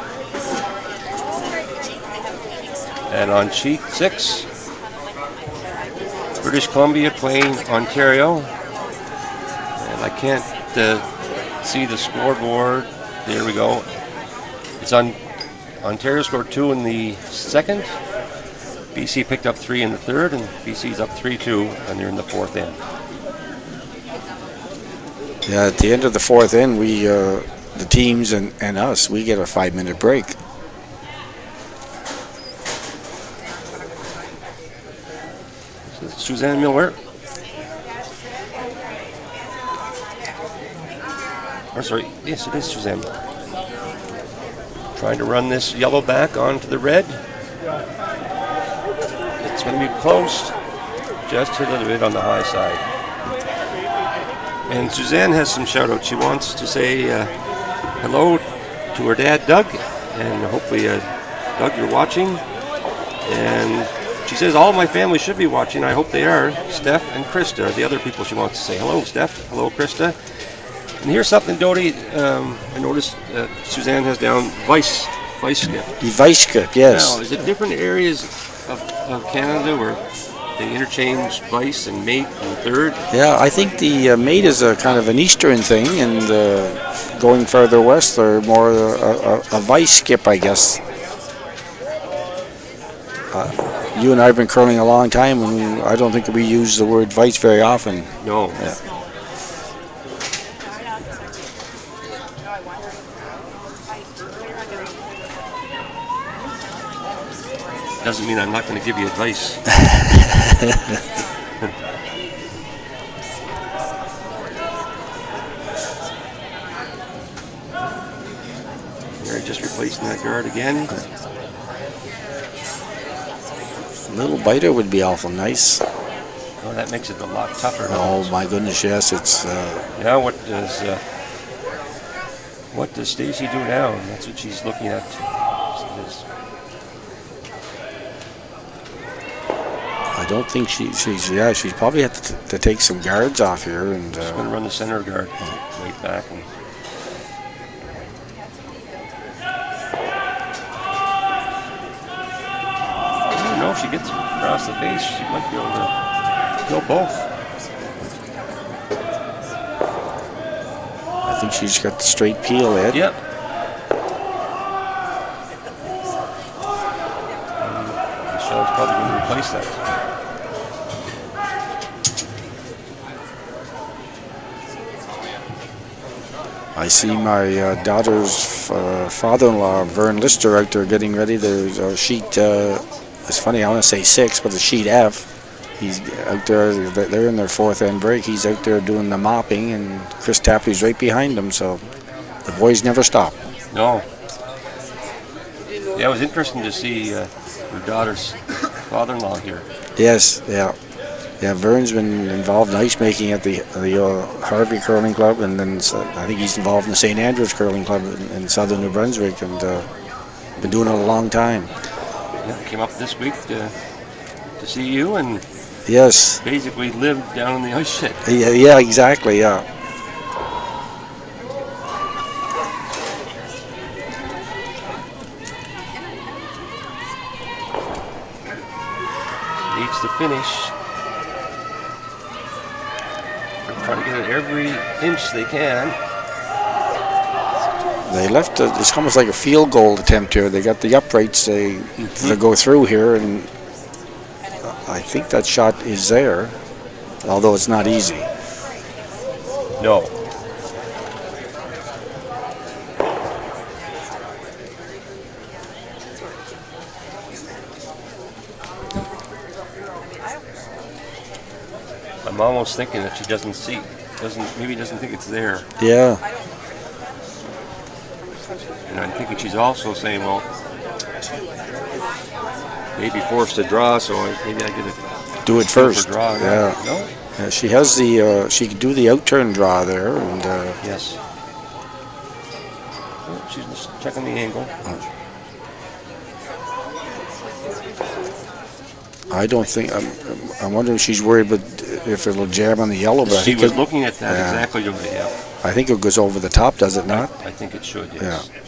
And on sheet 6, British Columbia playing Ontario. And I can't see the scoreboard. There we go. It's on Ontario scored 2 in the 2nd. BC picked up 3 in the 3rd, and BC's up 3-2, and they're in the 4th end. Yeah, at the end of the 4th end, we, the teams and us, we get a 5-minute break. Suzanne Miller. Or sorry, yes, it is Suzanne. Trying to run this yellow back onto the red. It's going to be close, just a little bit on the high side. And Suzanne has some shout outs. She wants to say hello to her dad, Doug, and hopefully, Doug, you're watching. And she says all my family should be watching. I hope they are. Steph and Krista are the other people she wants to say. Hello, Steph. Hello, Krista. And here's something, Dodie. I noticed Suzanne has down vice skip. The vice skip, yes. Now, is it different areas of Canada where they interchange vice and mate and third? Yeah, I think the mate is a kind of an eastern thing, and going further west, they're more a vice skip, I guess. You and I have been curling a long time, and I don't think we use the word vice very often. No. Yeah. Doesn't mean I'm not going to give you advice. They're just replacing that guard again. A little biter would be awful nice. Oh, that makes it a lot tougher. Oh my goodness, yes, it's. Now what does Stacy do now? And that's what she's looking at. I don't think she's probably had to take some guards off here, and she's going to run the center guard right back. And I don't know if she gets across the face. She might be able to kill both. I think she's got the straight peel, Ed. Yep. probably going to replace that. I see my daughter's father-in-law, Vern Lister, out there getting ready. There's a sheet, it's funny, I want to say 6, but the sheet F. He's out there, they're in their 4th end break. He's out there doing the mopping, and Chris Tapley's right behind him, so the boys never stop. No. Yeah, it was interesting to see your daughter's father-in-law here. Yes, yeah. Yeah, Vern's been involved in ice making at the Harvey Curling Club, and then I think he's involved in the St. Andrews Curling Club in southern New Brunswick, and been doing it a long time. Yeah, came up this week to see you, and yes, basically live down in the ice shed. Yeah, exactly, yeah. Needs to finish. They're trying to get it every inch they can. They left it's almost like a field goal attempt here. They got the uprights they go through here, and I think that shot is there, although it's not easy. No. I'm almost thinking that she doesn't think it's there. Yeah. And I'm thinking she's also saying, well, maybe forced to draw, so maybe I get to do it first. Draw. Yeah. No? Yeah, she has the she can do the outturn draw there, and yes. Oh, she's just checking the angle. I don't think I'm wondering if she's worried, but if it'll jam on the yellow. But she was looking at that exactly. Yeah. I think it goes over the top, does it not? I think it should. Yes. Yeah.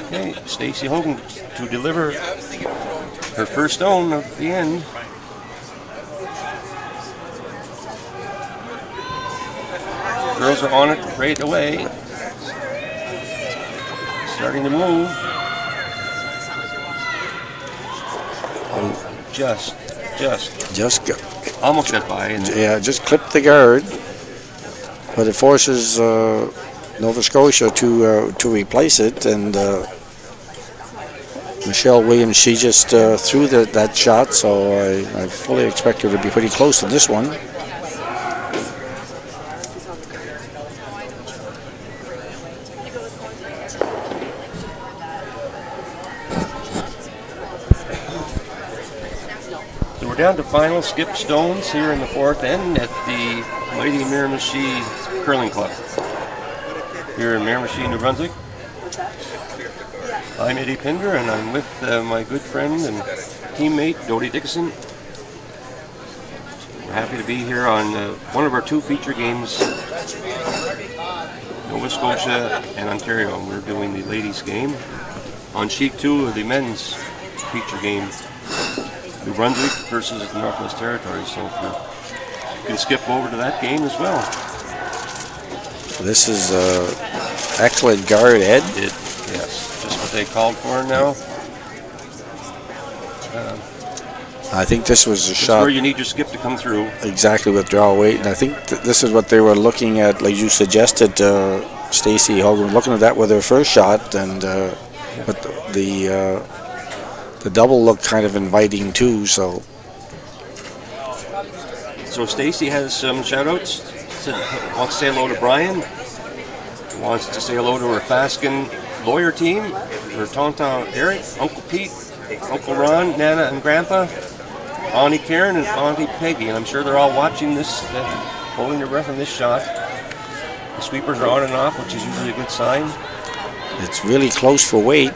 Okay, Stacey Hogan to deliver her first stone of the end. Girls are on it right away. Starting to move. Oh, just almost got by. Yeah, just clipped the guard, but it forces Nova Scotia to replace it, and Michelle Williams, she just threw that shot, so I fully expect her to be pretty close to this one. So we're down to final skip stones here in the 4th end at the Mighty Miramichi Curling Club here in Miramichi, New Brunswick. I'm Eddie Pinder, and I'm with my good friend and teammate, Dodie Dickinson. We're happy to be here on one of our 2 feature games, Nova Scotia and Ontario. And we're doing the ladies' game on sheet 2 of the men's feature game, New Brunswick versus the Northwest Territories. So you can skip over to that game as well. This is excellent guard, Ed. Yes, just what they called for now. I think this was a this shot is where you need your skip to come through. Exactly, with draw weight, and I think this is what they were looking at, like you suggested, Stacey Hogan, looking at that with her first shot, and but the double looked kind of inviting too. So Stacey has some shout-outs. Wants to say hello to Brian. Wants to say hello to her Faskin lawyer team, her Tonton Eric, Uncle Pete, Uncle Ron, Nana and Grandpa, Auntie Karen and Auntie Peggy. And I'm sure they're all watching this, holding their breath on this shot. The sweepers are on and off, which is usually a good sign. It's really close for weight.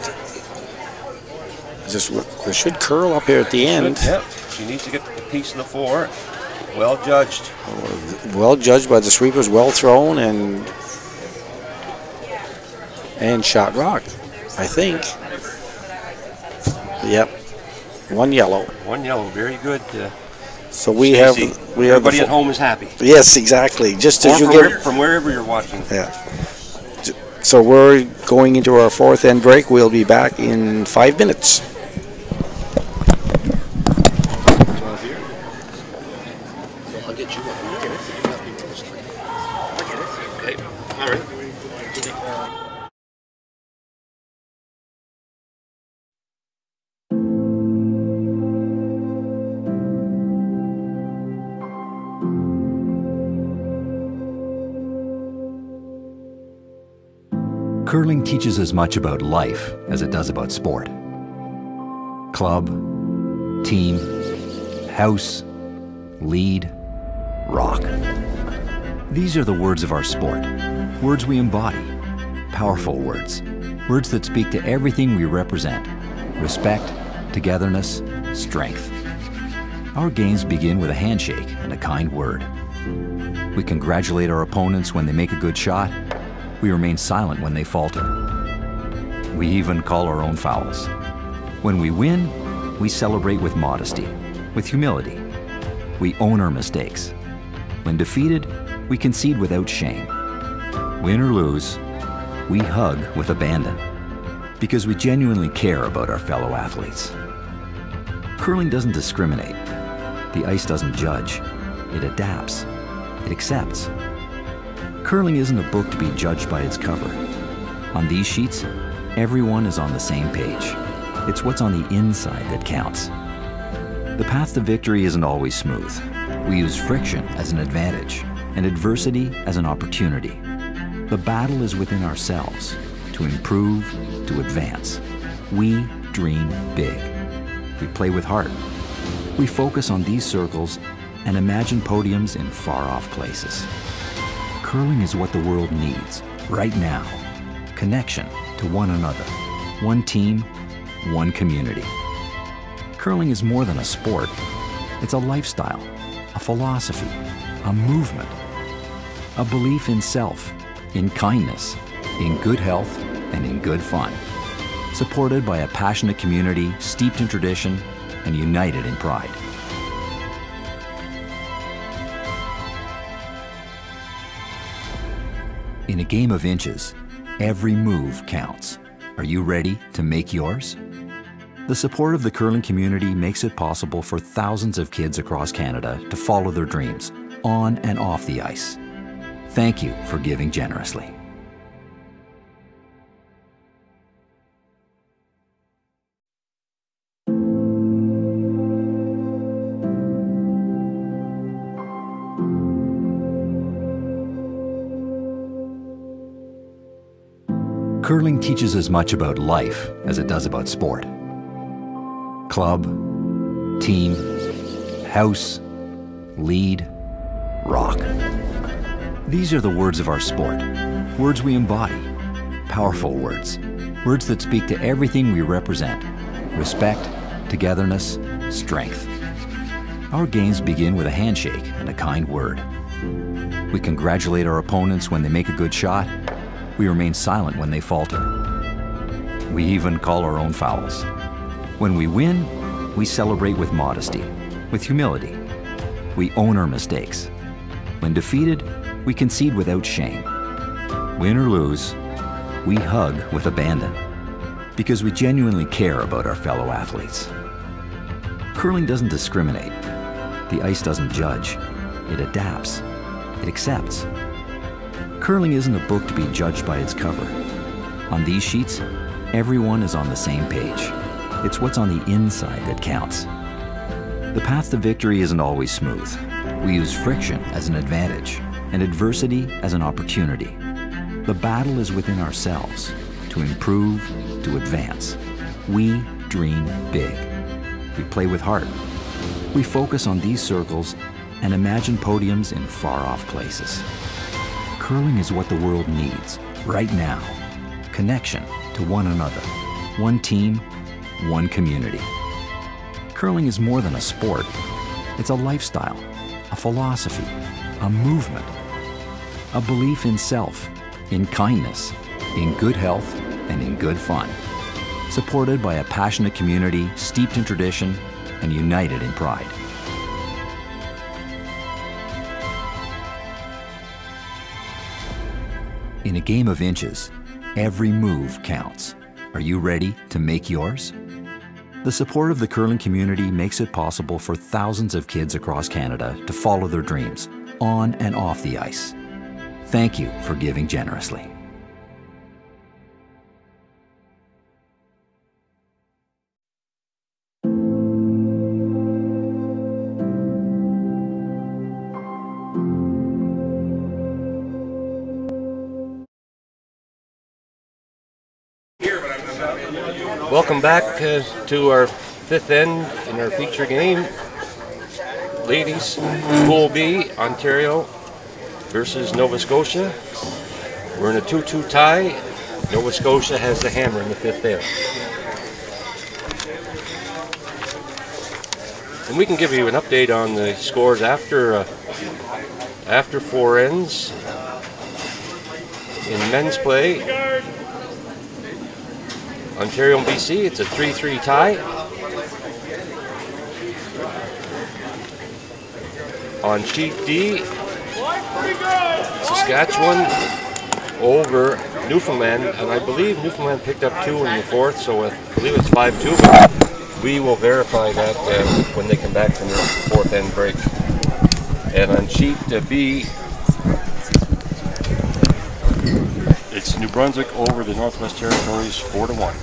It should curl up here at the end. Yep. She needs to get the piece of the 4. Well judged. Well judged by the sweepers, well thrown, and And shot rock, I think. Yep. One yellow. One yellow, very good. So we Stacey. have the Everybody at home is happy. Yes, exactly. Just as Or you from, get from wherever you're watching. yeah. So we're going into our fourth end break. We'll be back in 5 minutes. Okay. All right. Curling teaches as much about life as it does about sport. Club, team, house, lead, rock. These are the words of our sport, words we embody, powerful words, words that speak to everything we represent: respect, togetherness, strength. Our games begin with a handshake and a kind word. We congratulate our opponents when they make a good shot. We remain silent when they falter. We even call our own fouls. When we win, we celebrate with modesty, with humility. We own our mistakes. When defeated, we concede without shame. Win or lose, we hug with abandon, because we genuinely care about our fellow athletes. Curling doesn't discriminate. The ice doesn't judge. It adapts. It accepts. Curling isn't a book to be judged by its cover. On these sheets, everyone is on the same page. It's what's on the inside that counts. The path to victory isn't always smooth. We use friction as an advantage and adversity as an opportunity. The battle is within ourselves, to improve, to advance. We dream big. We play with heart. We focus on these circles and imagine podiums in far-off places. Curling is what the world needs right now. Connection to one another, one team, one community. Curling is more than a sport. It's a lifestyle, a philosophy, a movement, a belief in self, in kindness, in good health, and in good fun. Supported by a passionate community steeped in tradition and united in pride. In a game of inches, every move counts. Are you ready to make yours? The support of the curling community makes it possible for thousands of kids across Canada to follow their dreams, on and off the ice. Thank you for giving generously. Curling teaches as much about life as it does about sport. Club, team, house, lead, rock. These are the words of our sport, words we embody, powerful words, words that speak to everything we represent: respect, togetherness, strength. Our games begin with a handshake and a kind word. We congratulate our opponents when they make a good shot. We remain silent when they falter. We even call our own fouls. When we win, we celebrate with modesty, with humility. We own our mistakes. When defeated, we concede without shame. Win or lose, we hug with abandon, because we genuinely care about our fellow athletes. Curling doesn't discriminate. The ice doesn't judge. It adapts. It accepts. Curling isn't a book to be judged by its cover. On these sheets, everyone is on the same page. It's what's on the inside that counts. The path to victory isn't always smooth. We use friction as an advantage and adversity as an opportunity. The battle is within ourselves, to improve, to advance. We dream big. We play with heart. We focus on these circles and imagine podiums in far-off places. Curling is what the world needs right now. Connection to one another, one team, one community. Curling is more than a sport. It's a lifestyle, a philosophy, a movement, a belief in self, in kindness, in good health and in good fun. Supported by a passionate community steeped in tradition and united in pride. In a game of inches, every move counts. Are you ready to make yours? The support of the curling community makes it possible for thousands of kids across Canada to follow their dreams, on and off the ice. Thank you for giving generously. Welcome back to our fifth end in our feature game. Ladies, Pool B, Ontario versus Nova Scotia. We're in a 2-2 tie. Nova Scotia has the hammer in the fifth end. And we can give you an update on the scores after four ends. In men's play, Ontario and BC, it's a 3-3 tie. On sheet D, Saskatchewan over Newfoundland, and I believe Newfoundland picked up 2 in the fourth, so I believe it's 5-2, but we will verify that when they come back from their fourth end break. And on sheet B, it's New Brunswick over the Northwest Territories 4-1.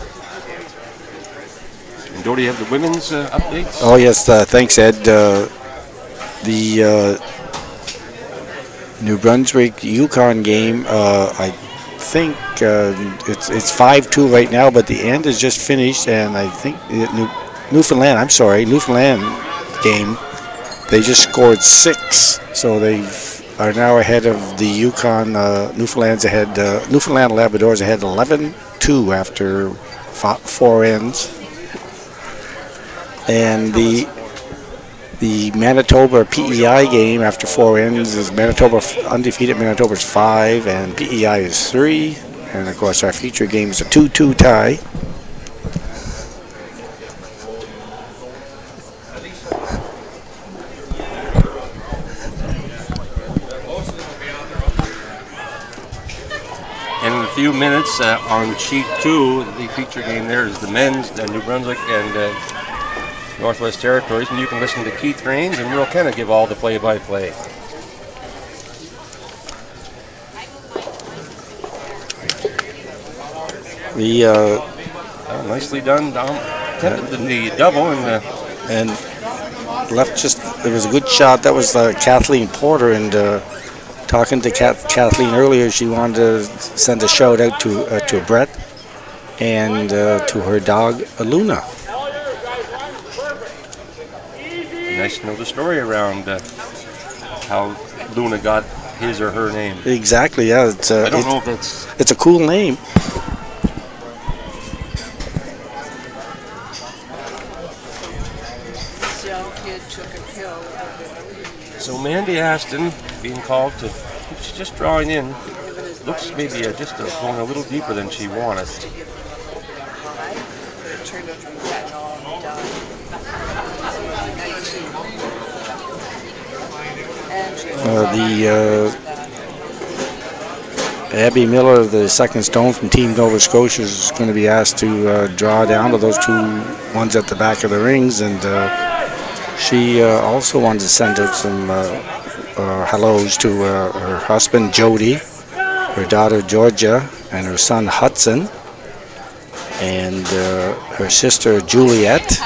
And Dodie, you have the women's updates? Oh yes, thanks Ed. The New Brunswick Yukon game, I think it's 5-2 right now, but the end is just finished, and I think Newfoundland game, they just scored 6, so they are now ahead of the Yukon. Newfoundland Labradors ahead 11-2 after 4 ends. And the Manitoba PEI game after 4 ends is Manitoba undefeated. Manitoba's 5 and PEI is 3. And of course our feature game is a 2-2 tie. And in a few minutes on sheet 2, the feature game there is the men's, New Brunswick and Northwest Territories, and you can listen to Keith Rains, and we'll kind of give all the play-by-play. Nicely done, Dom. The double and left just. There was a good shot. That was Kathleen Porter, and talking to Kathleen earlier, she wanted to send a shout out to Brett and to her dog Luna. Nice to know the story around how Luna got his or her name. Exactly, yeah. I don't know if it's a cool name. So Mandy Aston being called to, she's just drawing in. Looks maybe just going a little deeper than she wanted. Abby Miller, the second stone from Team Nova Scotia, is going to be asked to draw down to those 2 ones at the back of the rings, and she also wanted to send out some hellos to her husband Jody, her daughter Georgia, and her son Hudson, and her sister Juliet,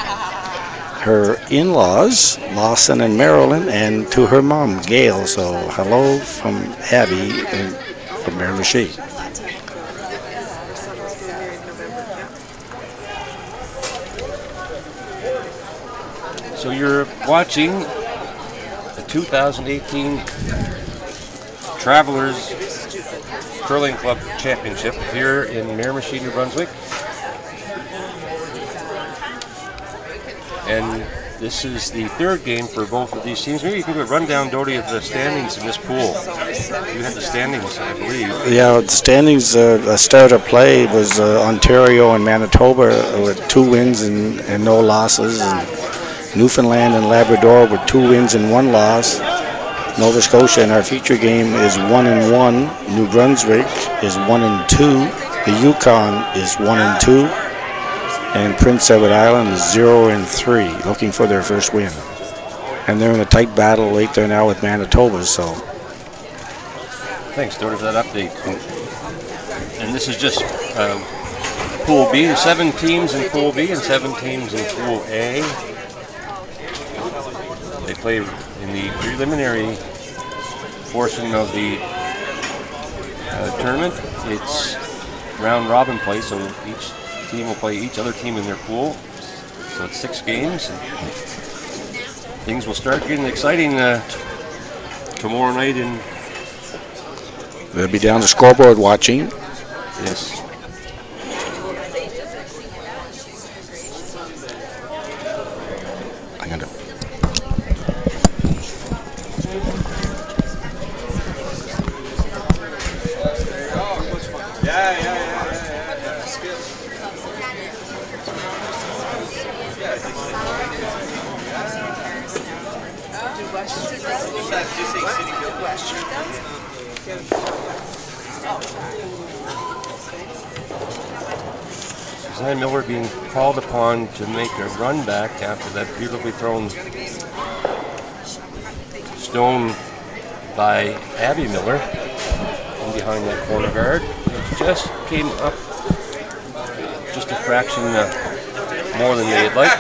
her in-laws Lawson and Marilyn, and to her mom Gail. So hello from Abby and from Miramichi. So you're watching the 2018 Travelers Curling Club Championship here in Miramichi, New Brunswick. And This is the third game for both of these teams. Maybe you can do a rundown, Doty, of the standings in this pool. You had the standings, I believe. Yeah, the standings, start of play was Ontario and Manitoba with 2 wins and no losses. And Newfoundland and Labrador with 2 wins and 1 loss. Nova Scotia in our feature game is 1-1. New Brunswick is 1-2. The Yukon is 1-2. And Prince Edward Island is 0-3, looking for their first win. And they're in a tight battle right there now with Manitoba. So, thanks, Doty, for that update. And this is just Pool B. 7 teams in Pool B and 7 teams in Pool A. They play in the preliminary portion of the tournament. It's round robin play, so each team will play each other team in their pool. So it's 6 games. And things will start getting exciting tomorrow night. they'll be down the scoreboard watching. Yes. I'm gonna. Suzanne Miller being called upon to make a run back after that beautifully thrown stone by Abby Miller from behind that corner guard. It just came up just a fraction more than they had liked.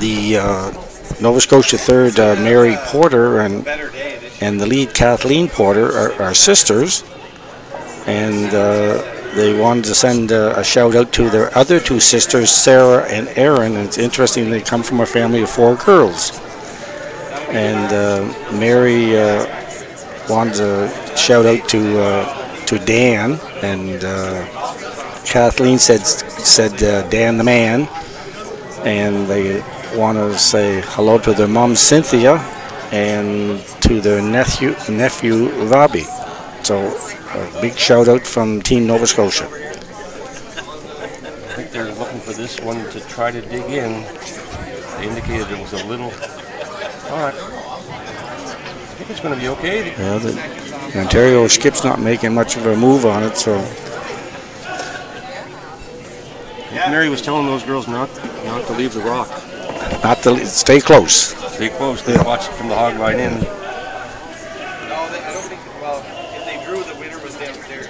The Nova Scotia third, Mary Porter and the lead Kathleen Porter are sisters, and they wanted to send a shout out to their other 2 sisters, Sarah and Erin. And it's interesting, they come from a family of 4 girls, and Mary wanted to shout out to Dan, and Kathleen said Dan the man, and they want to say hello to their mom Cynthia and to their nephew Robbie. So a big shout out from Team Nova Scotia. I think they're looking for this one to try to dig in. They indicated it was a little hot. I think it's going to be okay. Yeah, the Ontario skip's not making much of a move on it, so. Mary was telling those girls not to leave the rock. Not to stay close. Stay close. They watched from the hog line in. No, I don't think. Well, if they drew, the winner was downstairs.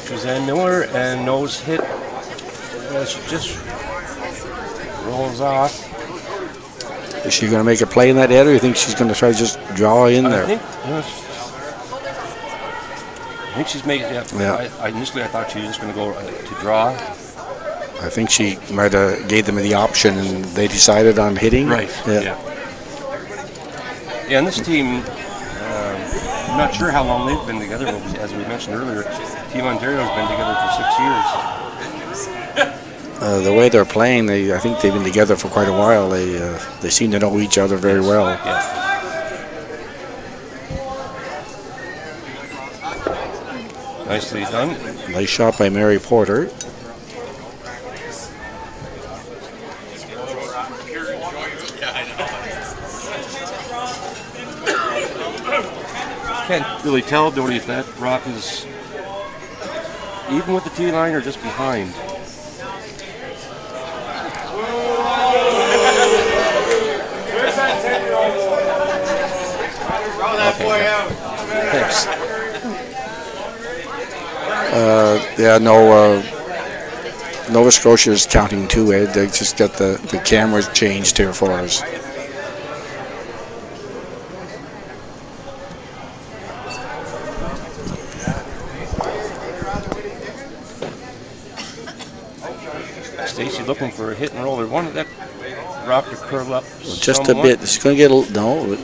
Suzanne Miller and nose hit. She just rolls off. Is she going to make a play in that head, or you think she's going to try to just draw in there? I think she's making. Yeah. Initially, I thought she was just going to go to draw. I think she might have gave them the option, and they decided on hitting. Right. Yeah. And this team, I'm not sure how long they've been together. But as we mentioned earlier, Team Ontario has been together for 6 years. The way they're playing, I think they've been together for quite a while. They seem to know each other very well. Yeah. Nicely done. Nice shot by Mary Porter. Can't really tell, Doty, if that rock is even with the tee line or just behind. Okay. Thanks. Nova Scotia is counting 2, Ed. They just got the cameras changed here for us. looking for a hit and roll. They wanted that rock to curl up Just somewhat. a bit. She's going to get a little. No.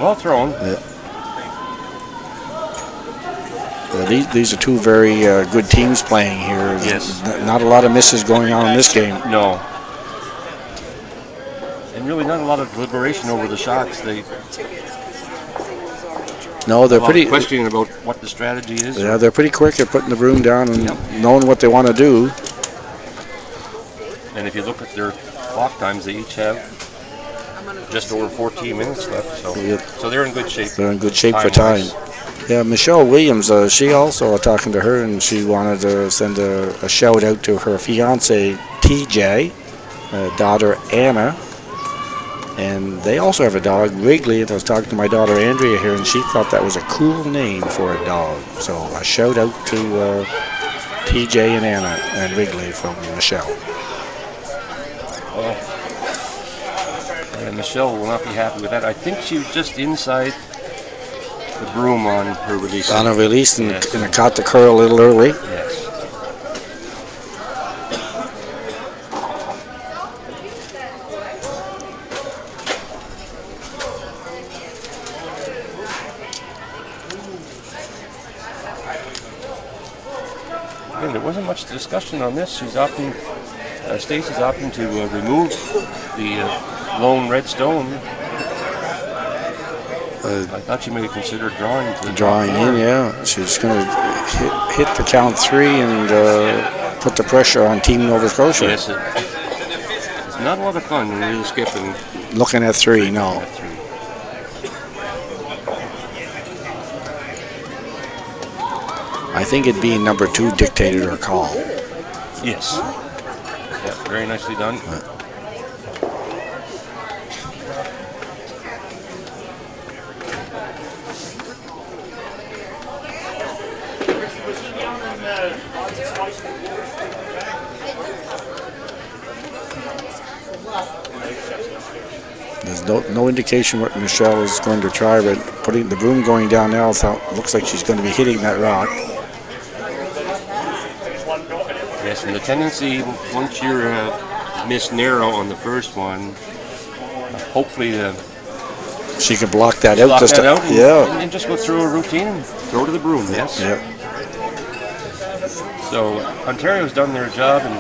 Well thrown. These are two very good teams playing here. Yes. Not a lot of misses going on in this game. No. And really not a lot of deliberation over the shots. They No, they're pretty questioning about what the strategy is. Yeah, they're pretty quick at putting the broom down and knowing what they want to do. And if you look at their clock times, they each have just over 14 minutes left. So they're in good shape. They're in good shape for time. Yeah, Michelle Williams, she also talking to her, and she wanted to send a shout out to her fiance TJ, daughter Anna, and they also have a dog, Wrigley. And I was talking to my daughter Andrea here, and she thought that was a cool name for a dog. So a shout out to TJ and Anna and Wrigley from Michelle. And Michelle will not be happy with that. I think she was just inside the broom on her release. On a release, and it caught the curl a little early. Yes. Again, there wasn't much discussion on this. She's opting, Stacey's opting to remove the lone red stone. I thought she may have considered drawing to the Drawing in, yeah. She's going to hit the count 3 and put the pressure on Team Nova Scotia. Yes, it's not a lot of fun when you're skipping. Looking at 3, no. I think it being number 2 dictated her call. Yes. Yeah, very nicely done. There's no indication what Michelle is going to try, but putting the broom going down now, looks like she's going to be hitting that rock. Yes, and the tendency, once you're missed narrow on the first one, hopefully she can block that out. And just go through a routine and throw to the broom, yes. Yeah. So Ontario's done their job and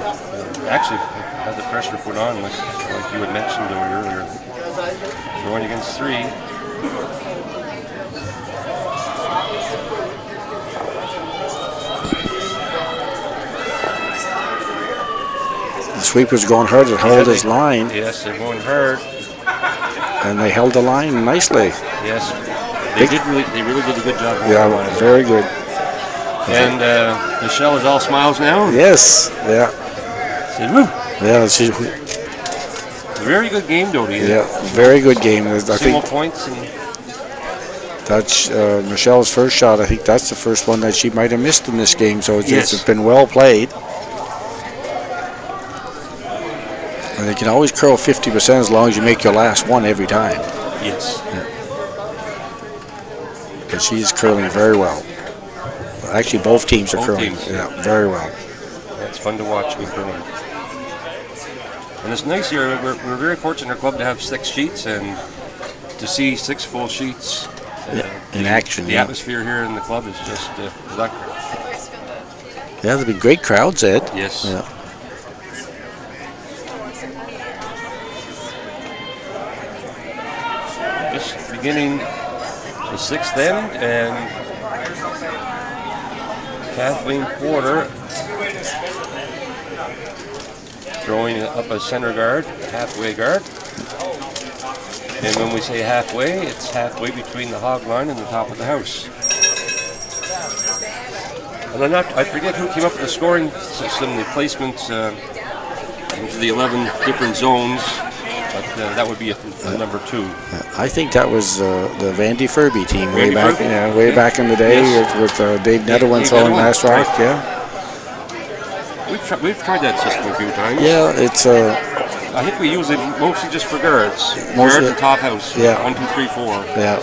actually had the pressure put on, like you had mentioned earlier. Throwing against 3. The sweeper's going hard to hold his line. Yes, they're going hard. And they held the line nicely. Yes, they really did a good job. Yeah, very good. And Michelle is all smiles now. Yes, yeah. Said, woo. Yeah, she's very good game, Dodie. Yeah, very good game. I think points. And that's Michelle's first shot. I think that's the first one that she might have missed in this game. So it's been well played. And they can always curl 50% as long as you make your last one every time. Yes. But she's curling very well. Actually, both teams are curling. Teams. Yeah, very well. It's fun to watch with curling. And it's nice here. We're very fortunate in our club to have 6 sheets and to see 6 full sheets in action. The atmosphere here in the club is just electric. Yeah, there've been great crowds, Ed. Yes. Yeah. Just beginning the 6th end, and Kathleen Porter throwing up a center guard, halfway guard. And when we say halfway, it's halfway between the hog line and the top of the house. And I forget who came up with the scoring system, the placements into the 11 different zones, but that would be a number 2. I think that was the Vandy Furby team way back in the day with Dave Netherland throwing last rock. Yeah. We've tried that system a few times. Yeah, it's I think we use it mostly just for guards. Guards and top house. Yeah. 1, 2, 3, 4. Yeah.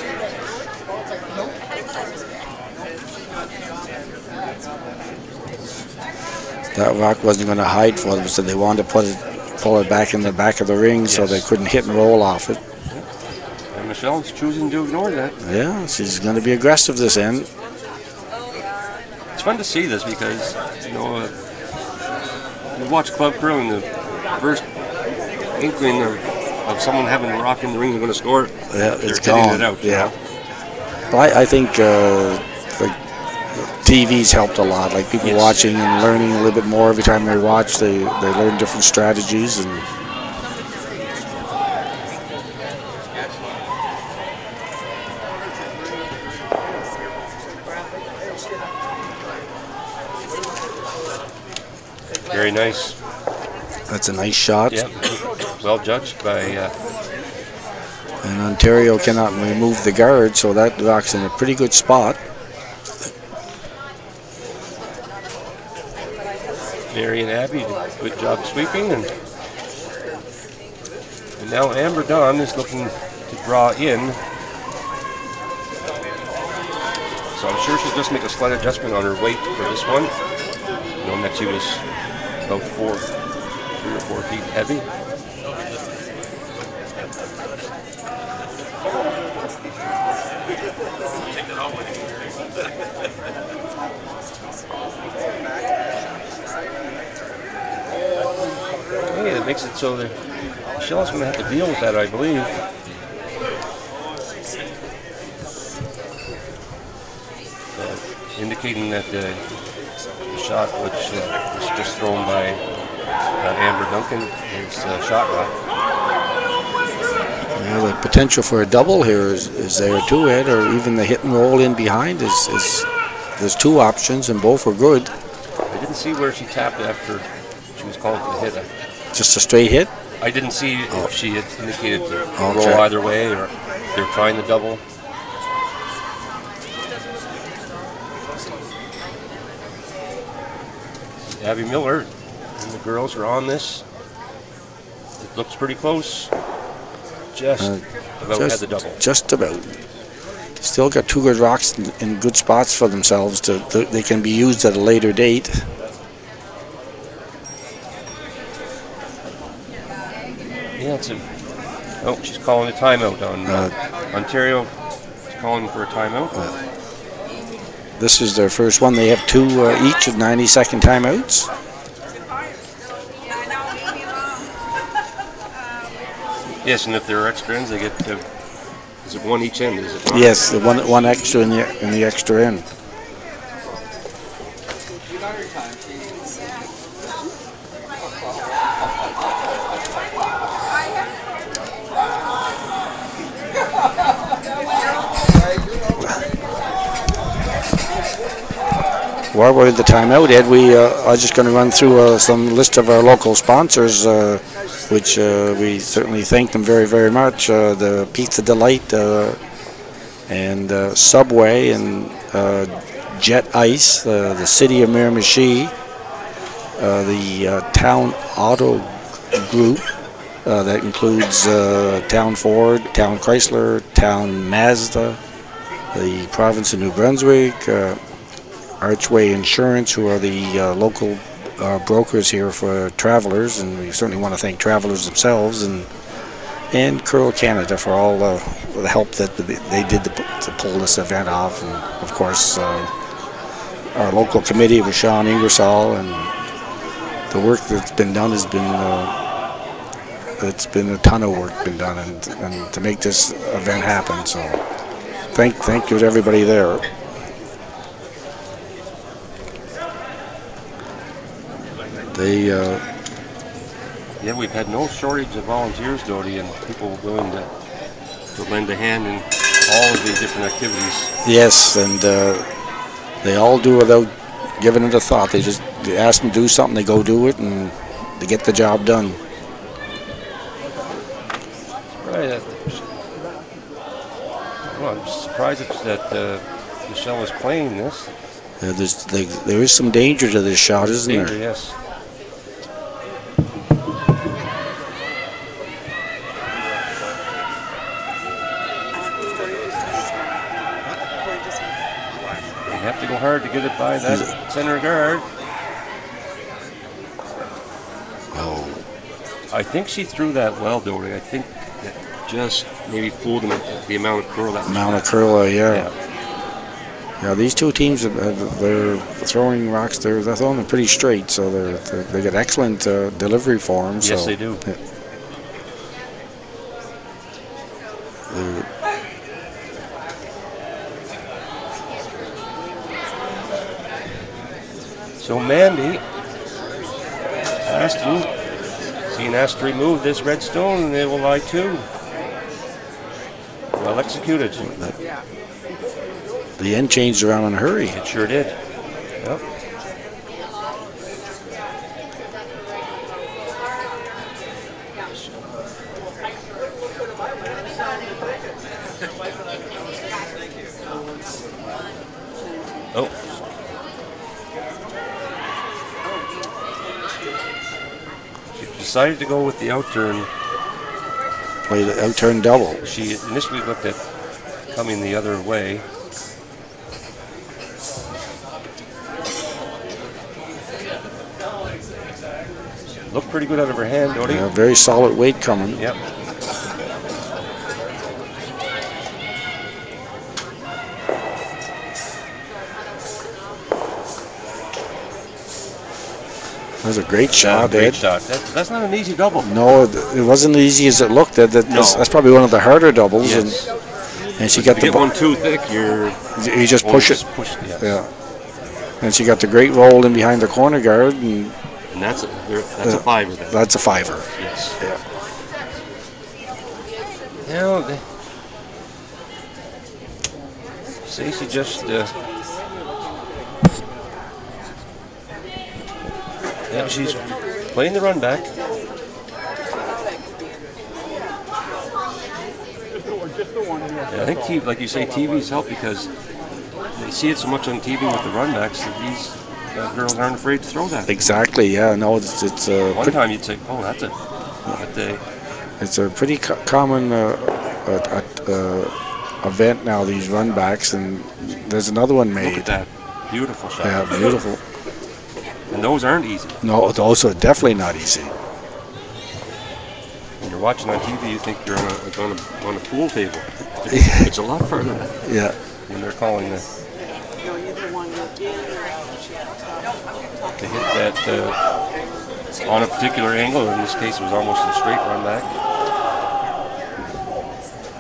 That rock wasn't going to hide for them, so they wanted to pull it back in the back of the ring so they couldn't hit and roll off it. And Michelle's choosing to ignore that. Yeah, she's going to be aggressive this end. It's fun to see this because, you know, you watch club curling, the first inkling of someone having a rock in the ring and going to score, it's they're gone. hitting it out. Yeah. Well, I think the TV's helped a lot. Like people watching and learning a little bit more every time they watch. They learn different strategies and. Very nice. That's a nice shot. Yeah, well judged by. And Ontario cannot remove the guard, so that rock's in a pretty good spot. Mary and Abby did a good job sweeping, and now Amber Dawn is looking to draw in. So I'm sure she'll just make a slight adjustment on her weight for this one, knowing that she was about 3 or 4 feet heavy. Hey, it makes it so that Michelle's going to have to deal with that, I believe. Indicating that the shot which was just thrown by Amber Duncan is shot rock. Yeah, the potential for a double here is there too, Ed, or even the hit and roll in behind is there's 2 options and both are good. I didn't see where she tapped after she was called for the hit. Just a straight hit? I didn't see if she had indicated to roll either way or they're trying the double. Abby Miller and the girls are on this. It looks pretty close. Just about had the double. Just about. Still got 2 good rocks in good spots for themselves. They can be used at a later date. Yeah, oh, she's calling a timeout on Ontario. She's calling for a timeout. This is their first one. They have 2 each of 90-second timeouts. Yes, and if there are extra ends, they get is it 1 each end? Is it not? Yes, the one extra in the extra end. While we're at the timeout, Ed, we are just going to run through some list of our local sponsors, which we certainly thank them very, very much. The Pizza Delight and Subway and Jet Ice, the City of Miramichi, the Town Auto Group, that includes Town Ford, Town Chrysler, Town Mazda, the Province of New Brunswick, Archway Insurance, who are the local brokers here for travelers, and we certainly want to thank travelers themselves, and Curl Canada for all the help that they did to pull this event off, and of course our local committee with Sean Ingersoll, and the work that's been done has been it's been a ton of work been done, and to make this event happen. So thank you to everybody there. Yeah, we've had no shortage of volunteers, Dodie, and people willing to lend a hand in all of the different activities. Yes, and they all do without giving it a thought. They ask them to do something, they go do it, and they get the job done. Right. Well, I'm surprised that Michelle is playing this. There is some danger to this shot, isn't there? Danger, yes. You have to go hard to get it by that center guard. I think she threw that well, Doty. I think that just maybe fooled them at the amount of curl that yeah. Yeah, these two teams, they're throwing rocks. They're throwing them pretty straight, so they get excellent delivery forms. Yes, so, they do. Yeah. So Mandy being asked to remove this red stone, and they will lie too. Well executed. The end changed around in a hurry. It sure did. Yep. Oh. She decided to go with the outturn. Play the outturn double. She initially looked at coming the other way. Looked pretty good out of her hand, Doty. Yeah, very solid weight coming. Yep. That was a great shot, Great Ed. shot. That's not an easy double. No, it wasn't as easy as it looked. That's probably one of the harder doubles. Yes. And she If got you the get one too thick, you just push it. Yes. Yeah. And she got the great roll in behind the corner guard, and that's a fiver there. That's a fiver. Yes. Yeah. Now, Stacey just yeah, she's playing the run back. Yeah, I think, like you say, TV's help because they see it so much on TV with the run backs that these girls aren't afraid to throw that. Exactly. Yeah. No, it's one time you'd say, "Oh, that's it's a pretty common event now. These run backs, and there's another one made. Look at that beautiful shot. Yeah, beautiful. And those aren't easy. No, those are definitely not easy. When you're watching on TV, you think you're on a pool table. It's a lot further. Yeah. When they're calling the to hit that on a particular angle. In this case, it was almost a straight run back.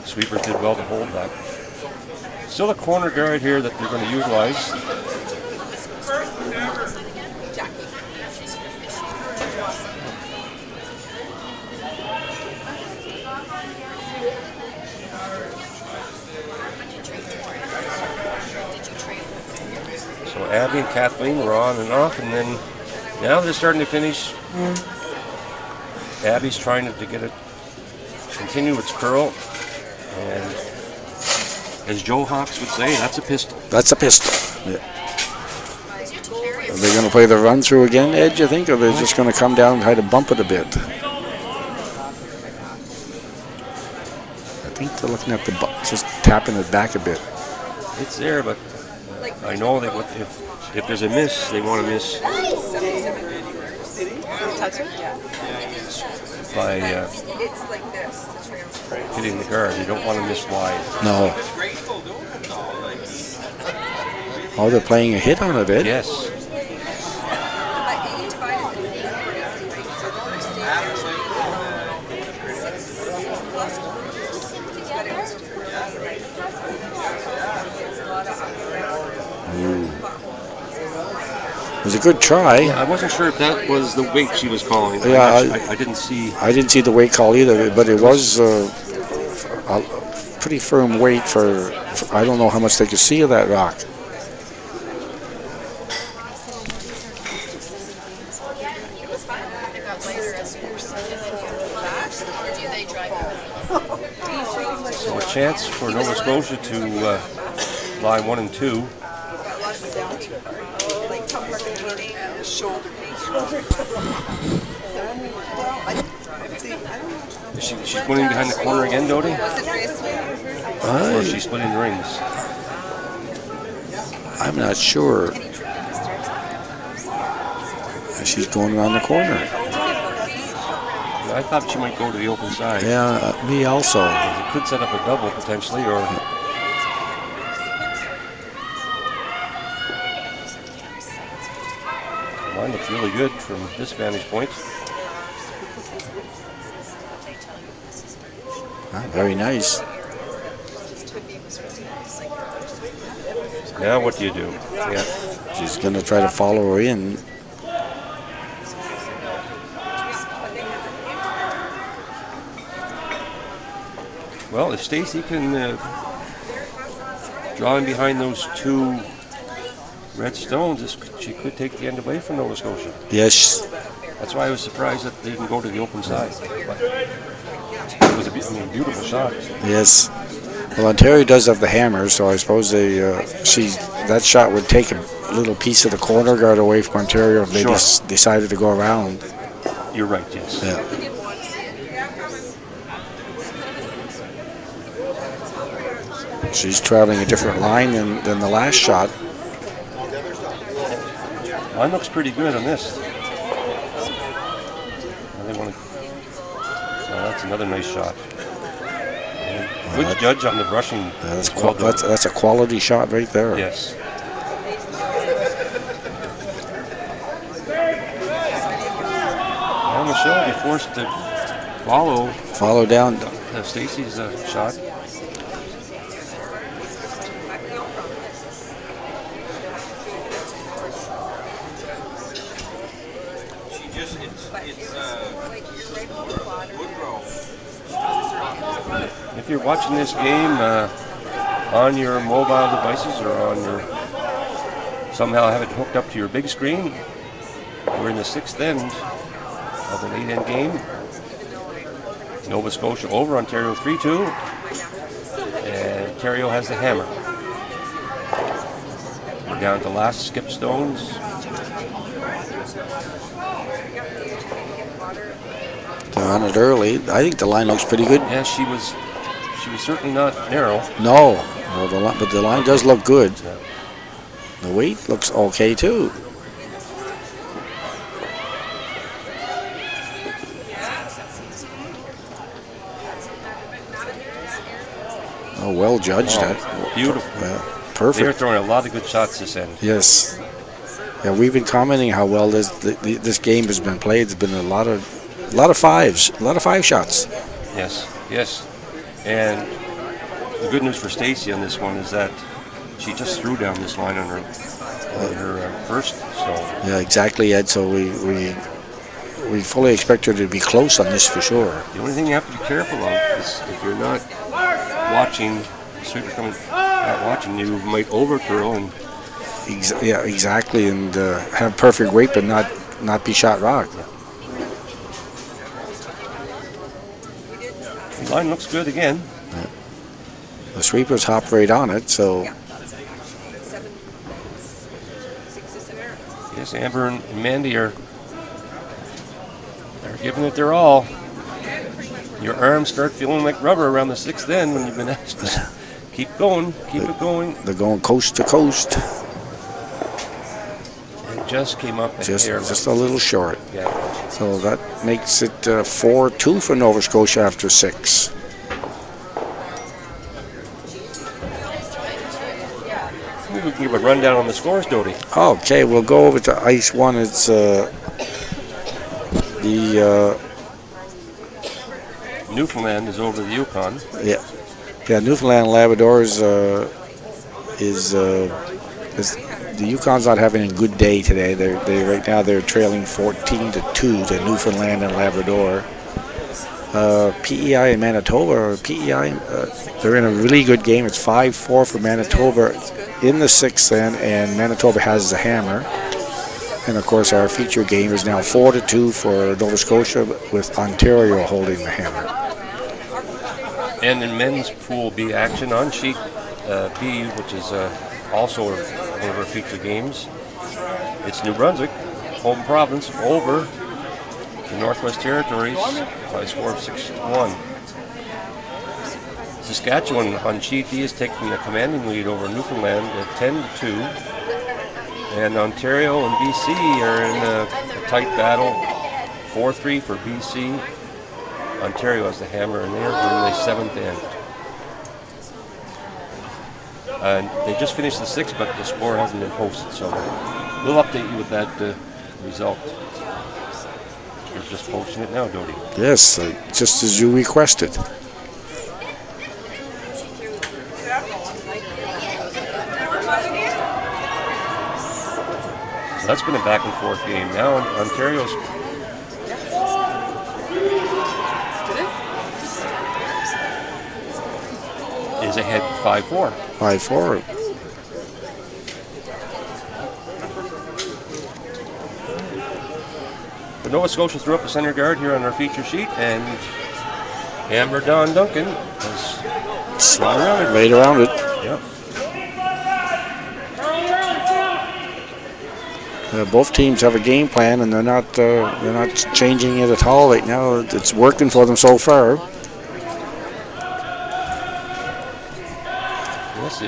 Sweepers did well to hold that. Still a corner guard here that they're going to utilize. So Abby and Kathleen were on and off, and then now they're starting to finish. Abby's trying to get it, continue its curl, and as Joe Hawks would say, that's a pistol. That's a pistol. Yeah. Are they going to play the run through again, Ed, you think, or are they just going to come down and try to bump it a bit? I think they're looking at just tapping it back a bit. It's there, but I know that if there's a miss, they want to miss by hitting the guard. You don't want to miss wide. No. Oh, they're playing a hit on it, Ed? Yes. It was a good try. Yeah, I wasn't sure if that was the weight she was calling. Yeah, I didn't see. I didn't see the weight call either, but it was a pretty firm weight for I don't know how much they could see of that rock. So a chance for Nova Scotia to lie 1 and 2. She's splitting behind the corner again, Doty? Or is she splitting the rings? I'm not sure. She's going around the corner. No, I thought she might go to the open side. Yeah, me also. It could set up a double potentially, or line looks really good from this vantage point. Very nice. Now what do you do? Yeah. She's going to try to follow her in. Well, if Stacy can draw in behind those two red stones, she could take the end away from Nova Scotia. Yes. That's why I was surprised that they didn't go to the open side. But it was a beautiful shot. Yes. Well, Ontario does have the hammer, so I suppose that shot would take a little piece of the corner guard away from Ontario if they just decided to go around. You're right, yes. Yeah. She's traveling a different line than the last shot. Line looks pretty good on this. That's another nice shot. Good judge on the brushing. That's a quality shot right there. Yes. Now Michelle will be forced to follow down Stacy's shot. If you're watching this game on your mobile devices or on your somehow have it hooked up to your big screen, we're in the 6th end of an 8-end game. Nova Scotia over Ontario 3-2, and Ontario has the hammer. We're down to last skip stones. They're on it early. I think the line looks pretty good. Yeah, she was certainly not narrow. No, but the line does look good. Yeah. The weight looks okay too. Oh, well judged. Beautiful. Perfect. They're throwing a lot of good shots this end. Yes. Yeah, we've been commenting how well this game has been played. There's been a lot of fives, a lot of 5 shots. Yes, yes. And the good news for Stacy on this one is that she just threw down this line on her first stone. Yeah, exactly, Ed. So we fully expect her to be close on this for sure. The only thing you have to be careful of is if you're not watching, you might overcurl and. Yeah, exactly, and have perfect weight, but not be shot rock. Yeah. The line looks good again. Yeah. The sweepers hop right on it, so. Yes, Amber and Mandy they're giving it their all. Your arms start feeling like rubber around the 6th end when you've been asked to keep going, keep it going. They're going coast to coast. It just came up just a little short. Yeah. So that makes it 4-2 for Nova Scotia after 6. We can give a rundown on the scores, Dodie. Okay, we'll go over to ice 1. It's Newfoundland is over the Yukon. Yeah, Newfoundland and Labrador is the Yukon's not having a good day today. Right now they're trailing 14-2 to Newfoundland and Labrador. PEI and Manitoba, they're in a really good game. It's 5-4 for Manitoba in the 6th end, and Manitoba has the hammer. And of course, our feature game is now 4-2 for Nova Scotia, with Ontario holding the hammer. And in men's Pool B action on sheet B, which is also one of our feature games, it's New Brunswick, home province, over the Northwest Territories by a score of 6-1. Saskatchewan on sheet D is taking a commanding lead over Newfoundland at 10-2. And Ontario and BC are in a tight battle, 4-3 for BC Ontario has the hammer, and they're in the 7th end. They just finished the 6th, but the score hasn't been posted, so we'll update you with that result. You're just posting it now, Dodie. Yes, just as you requested. So that's been a back and forth game. Now Ontario's is ahead 5-4. 5-4. But Nova Scotia threw up a center guard here on our feature sheet, and Amber Don Duncan has laid around it. Yep. Both teams have a game plan, and they're not changing it at all right now. It's working for them so far. Yes,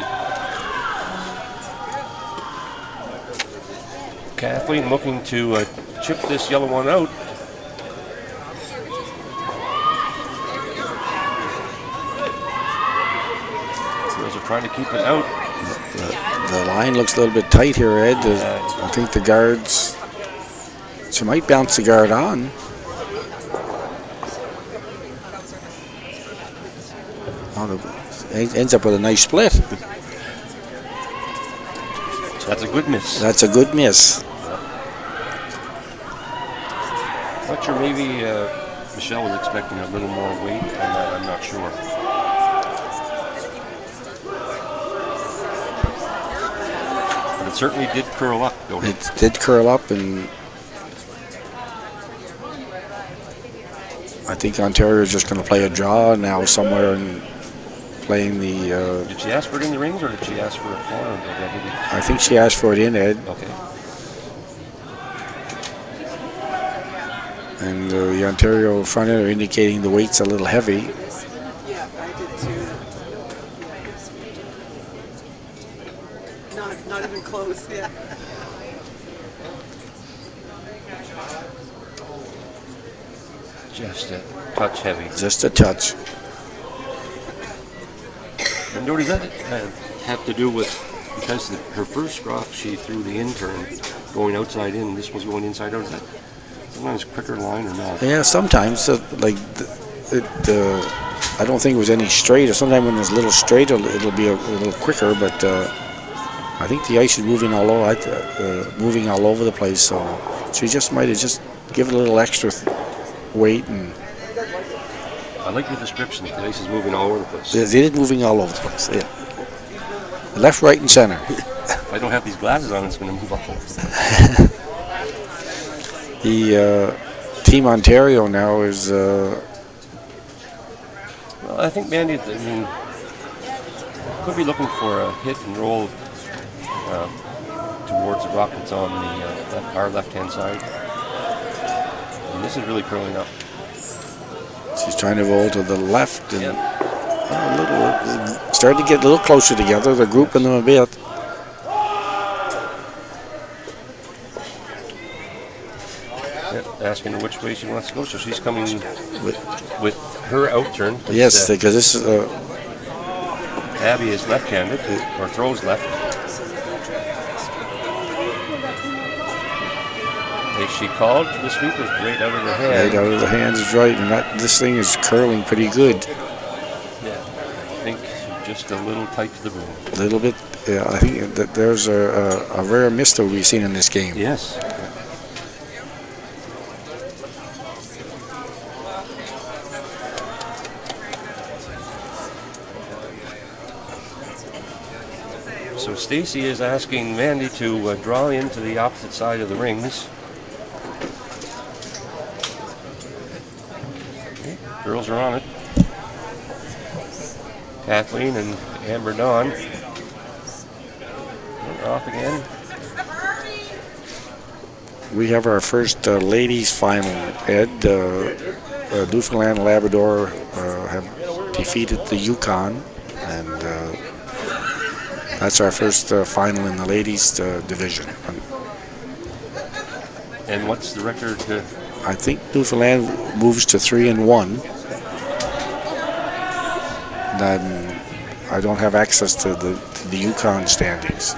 Kathleen looking to chip this yellow one out. Girls are trying to keep it out. The line looks a little bit tight here, Ed. I think the guards, she might bounce the guard on. Ends up with a nice split. That's a good miss. That's a good miss. Not sure, maybe Michelle was expecting a little more weight on that, I'm not sure. But it certainly did curl up, don't it? It did curl up, and I think Ontario is just going to play a draw now somewhere and playing the... Did she ask for it in the rings, or did she ask for a corner? I think she asked for it in, Ed. Okay. And the Ontario front end are indicating the weight's a little heavy. Yeah, I did too. Not even close, yeah. Just a touch heavy. Just a touch. And does that have to do with, because her first drop she threw the in turn going outside in, this was going inside out, is that sometimes quicker line or not? Yeah, sometimes. I don't think it was any straight. Or sometimes when there's a little straight, it'll be a little quicker. But I think the ice is moving all over, the place. So she just might have just given a little extra weight. And I like your description. The ice is moving all over the place. it is moving all over the place. Yeah, left, right, and center. If I don't have these glasses on, it's going to move all over the place. The Team Ontario now is. Well, I think Mandy, could be looking for a hit and roll towards the rock that's on the our left-hand side. And this is really curling up. She's trying to roll to the left, and starting to get a little closer together. They're grouping them a bit. Asking her which way she wants to go, so she's coming with her out turn. Yes, because this is Abby is left-handed, or throws left. Is she called? The sweeper's right out of the hand. Right out of the hands is right, and this thing is curling pretty good. Yeah, I think just a little tight to the broom. A little bit. Yeah, I think that there's a rare miss that we've seen in this game. Yes. So Stacy is asking Mandy to draw into the opposite side of the rings. Okay, girls are on it. Kathleen and Amber Dawn. They're off again. We have our first ladies final, Ed. Newfoundland and Labrador have defeated the Yukon, and that's our first final in the ladies division. And what's the record? I think Newfoundland moves to 3-1. And I don't have access to the Yukon standings.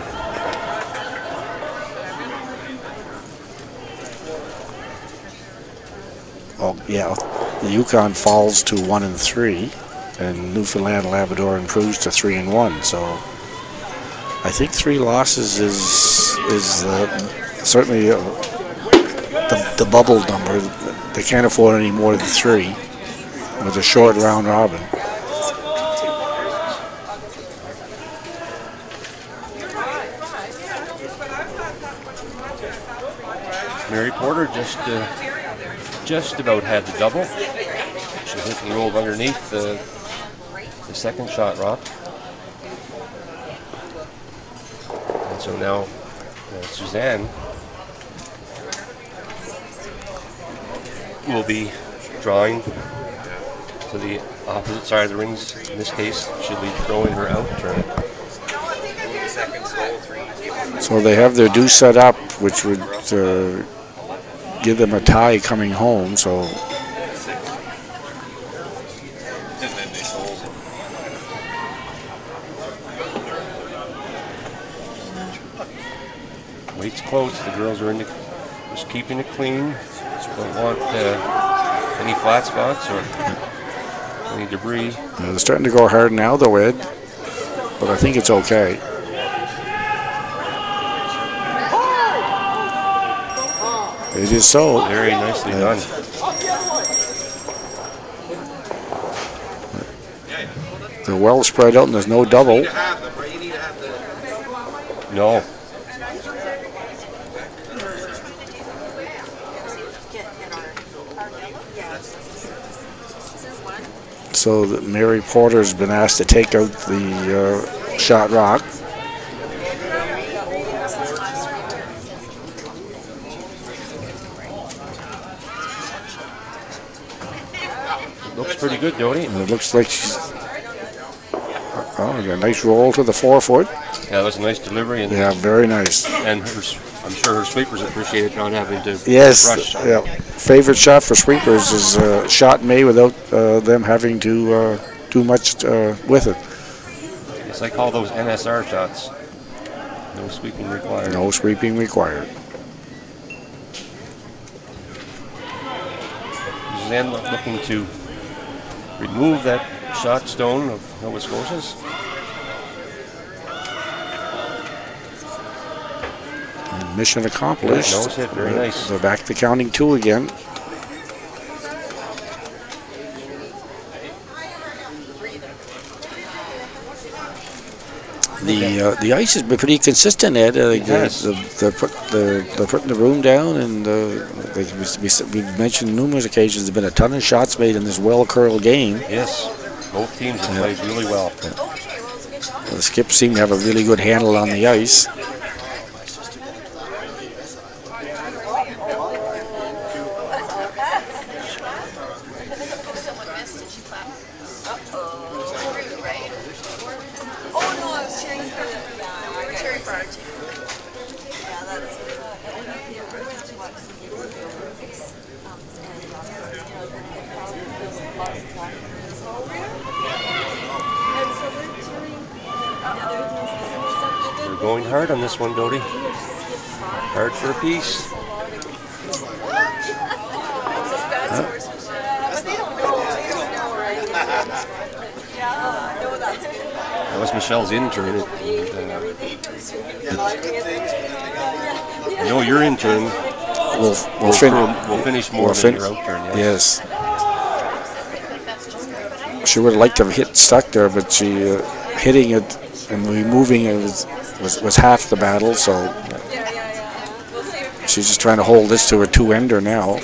Oh yeah, the Yukon falls to 1-3, and Newfoundland and Labrador improves to 3-1. So I think 3 losses is certainly the bubble number. They can't afford any more than 3 with a short round robin. Mary Porter just about had the double. She hit and rolled underneath the second shot rock. And so now Suzanne will be drawing to the opposite side of the rings. In this case, she'll be throwing her out turn. So they have their deuce set up, which would give them a tie coming home. So weight's close. The girls are just keeping it clean. Don't want any flat spots or any debris. they're starting to go hard now, though, Ed. But I think it's okay. It is so. Very nicely done. They're well spread out and there's no double. No. So Mary Porter's been asked to take out the shot rock. Looks pretty good, Dodie. And it looks like she's a nice roll to the 4-foot. Yeah, that was a nice delivery. And Yeah, very nice. And I'm sure her sweepers appreciated not having to rush. Yeah. Favorite shot for sweepers is a shot made without them having to do much with it. It's like all those NSR shots. No sweeping required. No sweeping required. Suzanne looking to remove that shot stone of Nova Scotia's. Mission accomplished. Nose hit, very nice. They're back to counting 2 again. The ice has been pretty consistent, Ed. They're putting the room down, and we've mentioned numerous occasions there's been a ton of shots made in this well-curled game. Yes, both teams have played really well. The Skips seem to have a really good handle on the ice. We're going hard on this one, Dodie. Hard for a piece. That was Michelle's intern. No, your intern. We'll finish more than your out turn. Yes. She would have liked to have hit stuck there, but she hitting it and removing it was half the battle. So she's just trying to hold this to a 2-ender now.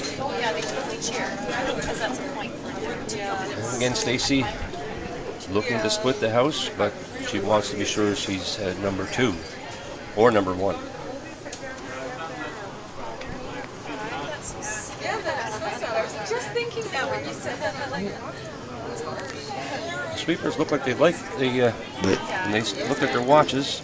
Again, Stacy looking to split the house, but she wants to be sure she's at number 2 or number 1. Just thinking that when you said that, I'm like, The sweepers look like they like the. And they looked at their watches.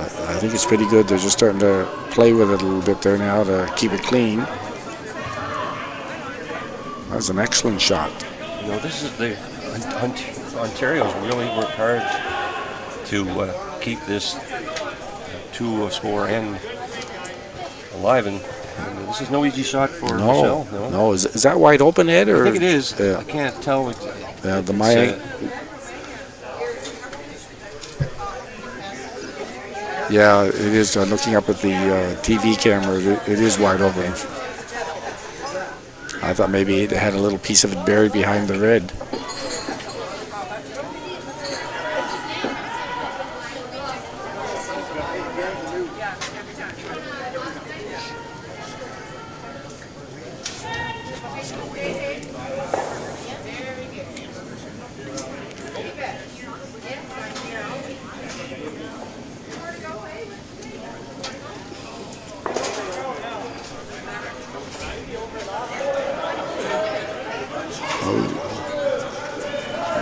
I think it's pretty good. They're just starting to play with it a little bit there now to keep it clean. That was an excellent shot. You know, this is the Ontario's really worked hard to keep this two-score end alive, and this is no easy shot for Michelle. No. Is that wide open, Ed? Or? I think it is. Yeah. I can't tell. The Maya. Yeah, it is. Looking up at the TV camera, it is wide open. I thought maybe it had a little piece of it buried behind the red.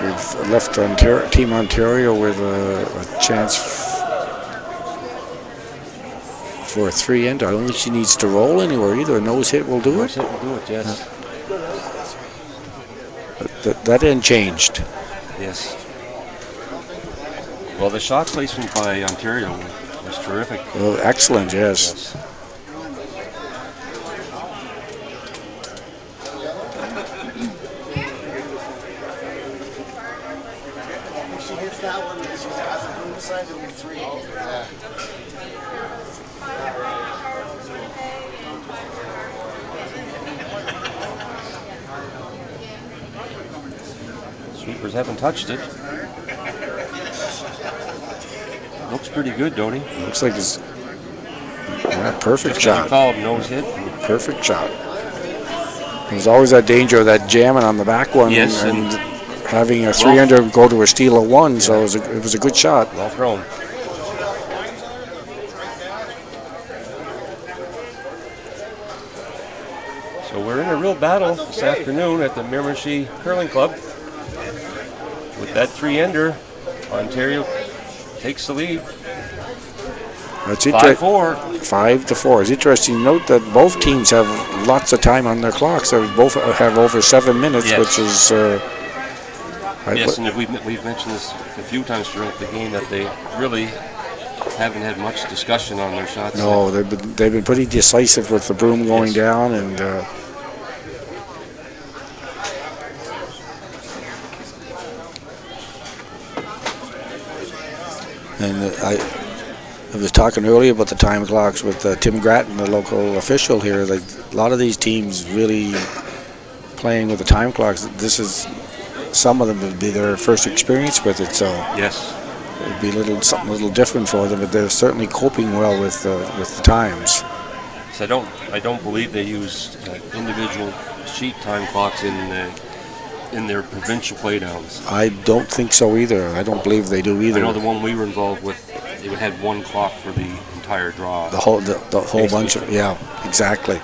We've left Team Ontario with a chance for a 3-ender. I don't think she needs to roll anywhere either. A nose hit will do it. Nose hit will do it, yes. That end changed. Yes. Well, the shot placement by Ontario was terrific. Oh, excellent, yes. Sweepers haven't touched it. Looks pretty good, don't he? Looks like it's perfect shot. Called nose hit. Perfect shot. There's always that danger of that jamming on the back one, yes, and having a 3-under go to a steal of 1. So it was a good shot. Well thrown. So we're in a real battle this afternoon at the Miramichi Curling Club. With that 3-ender, Ontario takes the lead. That's 5-4. 5-4. It's interesting to note that both teams have lots of time on their clocks. They both have over 7 minutes, yes. Which is... yes, and we've mentioned this a few times throughout the game that they really haven't had much discussion on their shots. No, they've been pretty decisive with the broom going down, and I was talking earlier about the time clocks with Tim Grattan, the local official here. Like a lot of these teams really playing with the time clocks. This is, some of them would be their first experience with it, so yes, it'd be something a little different for them. But they're certainly coping well with the times. So I don't believe they use individual sheet time clocks in their provincial playdowns. I don't think so either. I don't believe they do either. I know the one we were involved with, they had one clock for the entire draw. The whole bunch of, yeah, exactly.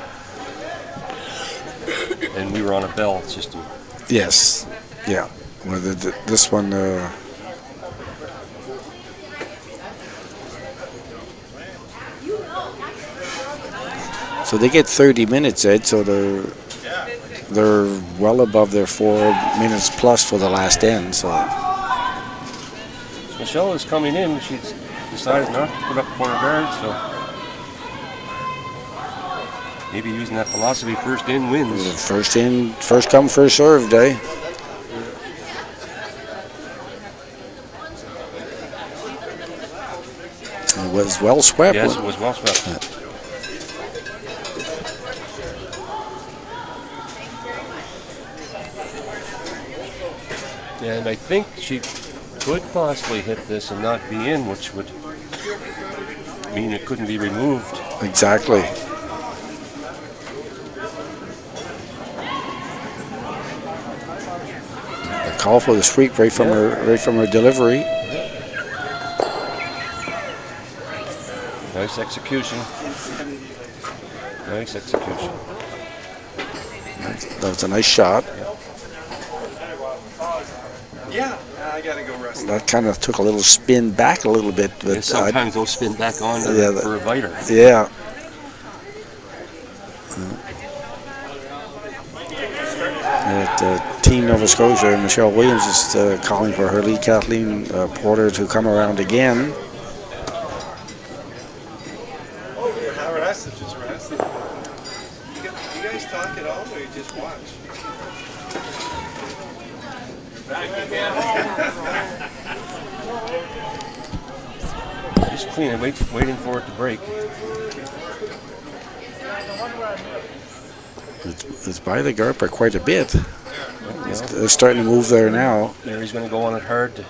And we were on a bell system. Yes, yeah. Well, this one. So they get 30 minutes, Ed. So they're well above their 4 minutes plus for the last end. So Michelle is coming in. She's decided not to put up corner guard, so maybe using that philosophy, first in wins. First in, first come, first served day. It was well swept. Yes, it was well swept. And I think she could possibly hit this and not be in, which would mean it couldn't be removed. Exactly. A call for the sweep right from her delivery. Nice execution. Nice execution. That was a nice shot. Yeah, I gotta go rest. That kind of took a little spin back a little bit. But Yeah, sometimes those spin back on for a biter. Yeah. Team Nova Scotia, Michelle Williams is calling for her lead, Kathleen Porter, to come around again. Just rest. You guys talk at all, or you just watch? Just clean it, waiting for it to break. It's by the guard by quite a bit. They're starting to move there now. Mary's going to go on it hard.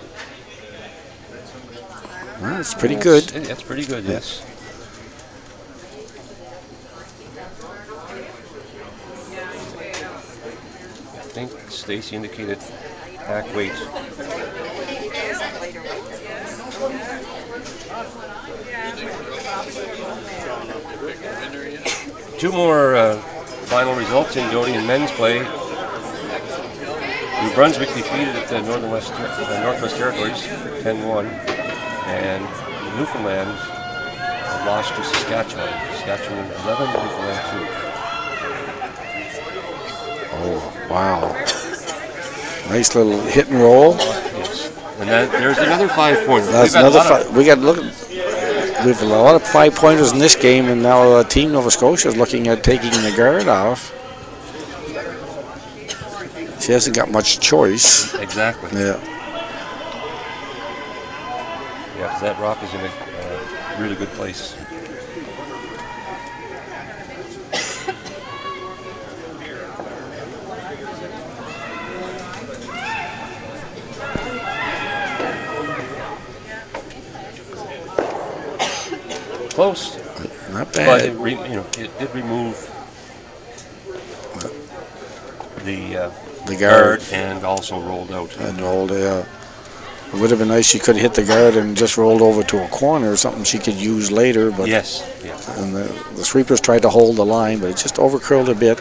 Well, it's pretty good. That's pretty good, yes. I think Stacy indicated back weight. Two more final results in Dodian men's play. New Brunswick defeated the Northwest Territories 10-1, and Newfoundland lost to Saskatchewan. Saskatchewan 11, Newfoundland 2. Oh, wow. Nice little hit and roll. Yes. And there's another 5 pointer. That's another five. We got to look at. We have a lot of 5-pointers in this game, and now Team Nova Scotia is looking at taking the guard off. She hasn't got much choice. Exactly. Yeah. Yeah, because that rock is in a really good place. Close. Not bad. But it did remove the guard and also rolled out. And rolled, yeah. It would have been nice. She could have hit the guard and just rolled over to a corner or something she could use later. But yes. And the sweepers tried to hold the line, but it just overcurled a bit.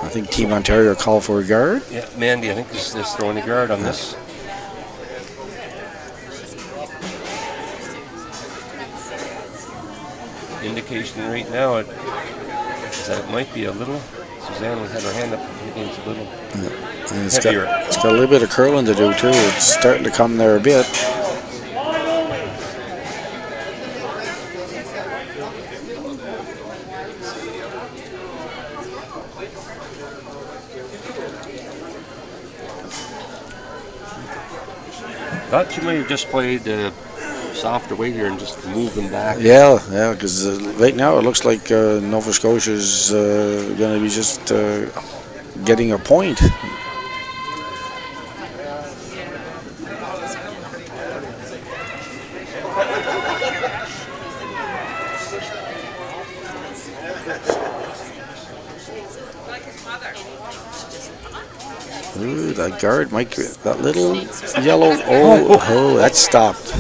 I think Team Ontario called for a guard. Yeah, Mandy, I think is throwing a guard on this. Indication right now is that it might be a little. Suzanne had her hand up. Maybe it's a little And it's heavier. got a little bit of curling to do too. It's starting to come there a bit. Thought you may have just played softer weight here and just move them back. Yeah, because right now it looks like Nova Scotia's going to be just getting a point. Ooh, that guard might get that little yellow. Oh, that stopped.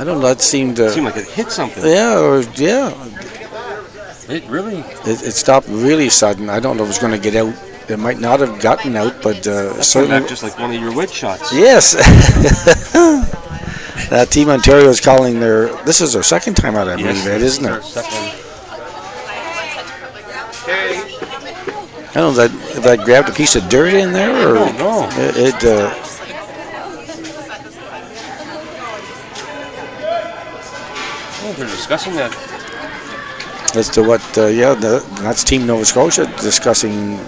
I don't know. That seemed It seemed like it hit something. Yeah. It really. It stopped really sudden. I don't know if it's going to get out. It might not have gotten out, but certainly. Just like one of your wedge shots. Yes. That Team Ontario is calling this is their second time out, I believe, Ed, isn't it? I don't know if that grabbed a piece of dirt in there, or no. They're discussing that. As to what, that's Team Nova Scotia discussing.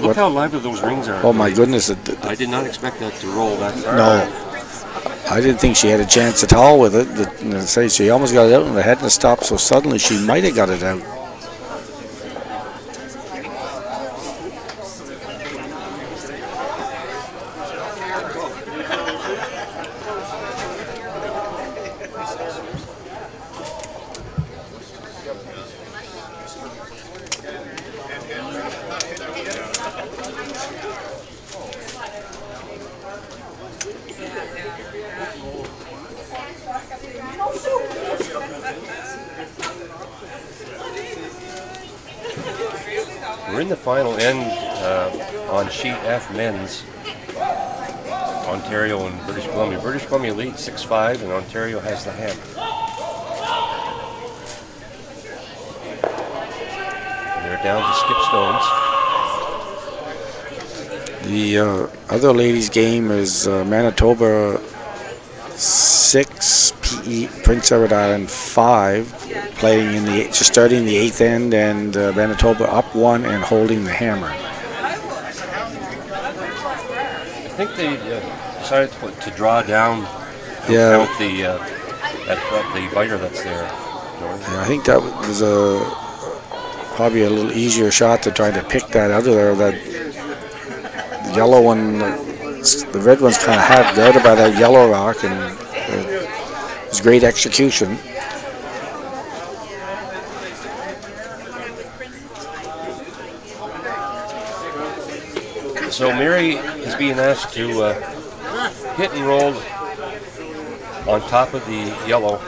Look how lively those rings are. Oh my goodness! I did not expect that to roll that far. No, I didn't think she had a chance at all with it. Say she almost got it out, and it hadn't stopped so suddenly. She might have got it out. We're in the final end on sheet F men's. Ontario and British Columbia. British Columbia leads 6-5, and Ontario has the hammer. They're down to skip stones. The other ladies' game is Manitoba 6, Prince Edward Island 5, playing in the just starting the 8th end, and Manitoba up 1 and holding the hammer. I think they decided to draw down Yeah. count the biter that's there. Yeah, I think that was probably a little easier shot to try to pick that out of there. That yellow one, the red one's kind of half guarded by that yellow rock, and it was great execution. So Mary is being asked to hit and roll on top of the yellow.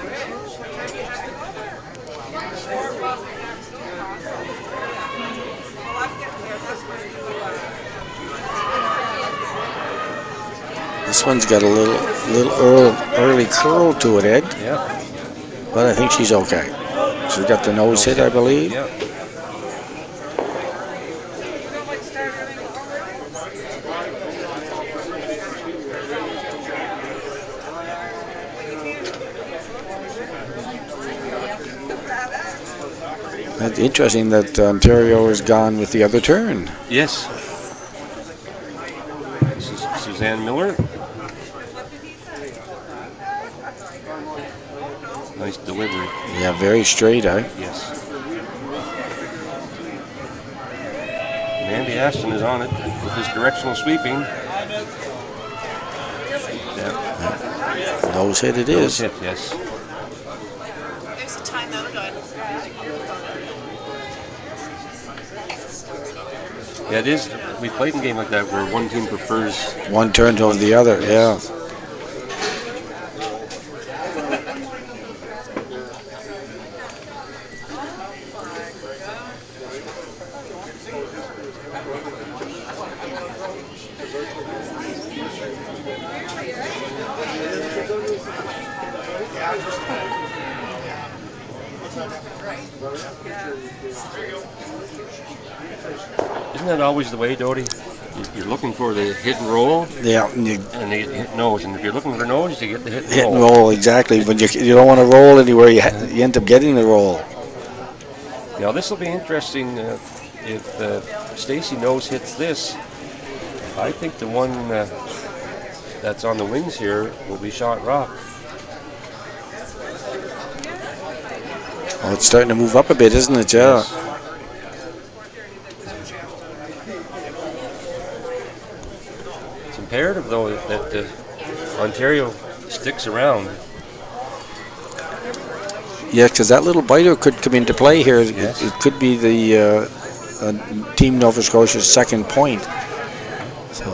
This one's got a little early curl to it, Ed. Yeah. But I think she's okay. She's got the nose hit, I believe. Yeah. It's interesting that Ontario is gone with the other turn. Yes. This is Suzanne Miller. Nice delivery. Yeah, very straight, eh? Yes. And Andy Ashton is on it with his directional sweeping. Yeah. Nose hit it Nose is. hit, yes. There's a timeout on. Yeah, it is. We played in a game like that where one team prefers. One turn over the other, yeah. Isn't that always the way, Doty? You're looking for the hit and roll, Yeah, and you hit nose. And if you're looking for nose, you get the hit and hit roll. and roll, exactly. But you don't want to roll anywhere, you end up getting the roll. Now this will be interesting if Stacy nose hits this. I think the one that's on the wings here will be shot rock. Oh, it's starting to move up a bit, isn't it? Yeah. Yes. It's imperative, though, that Ontario sticks around. Yeah, because that little biter could come into play here. Yes. It could be the Team Nova Scotia's second point. So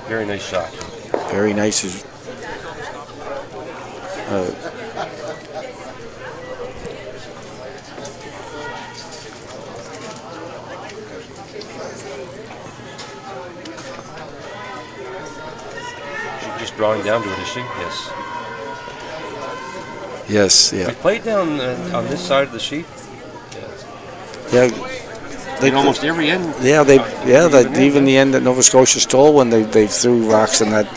Very nice shot. very nice. She's just drawing down to it, is she? Yes. Yes, yeah. We played down on this side of the sheet. Yeah, In almost every end. even the end that Nova Scotia stole when they threw rocks in that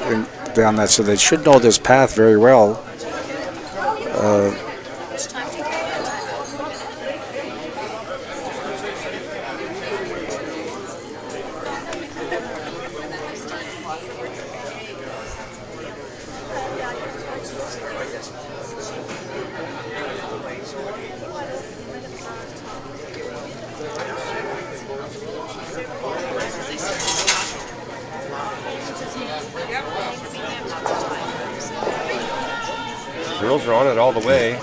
down that, so they should know this path very well. Girls are on it all the way.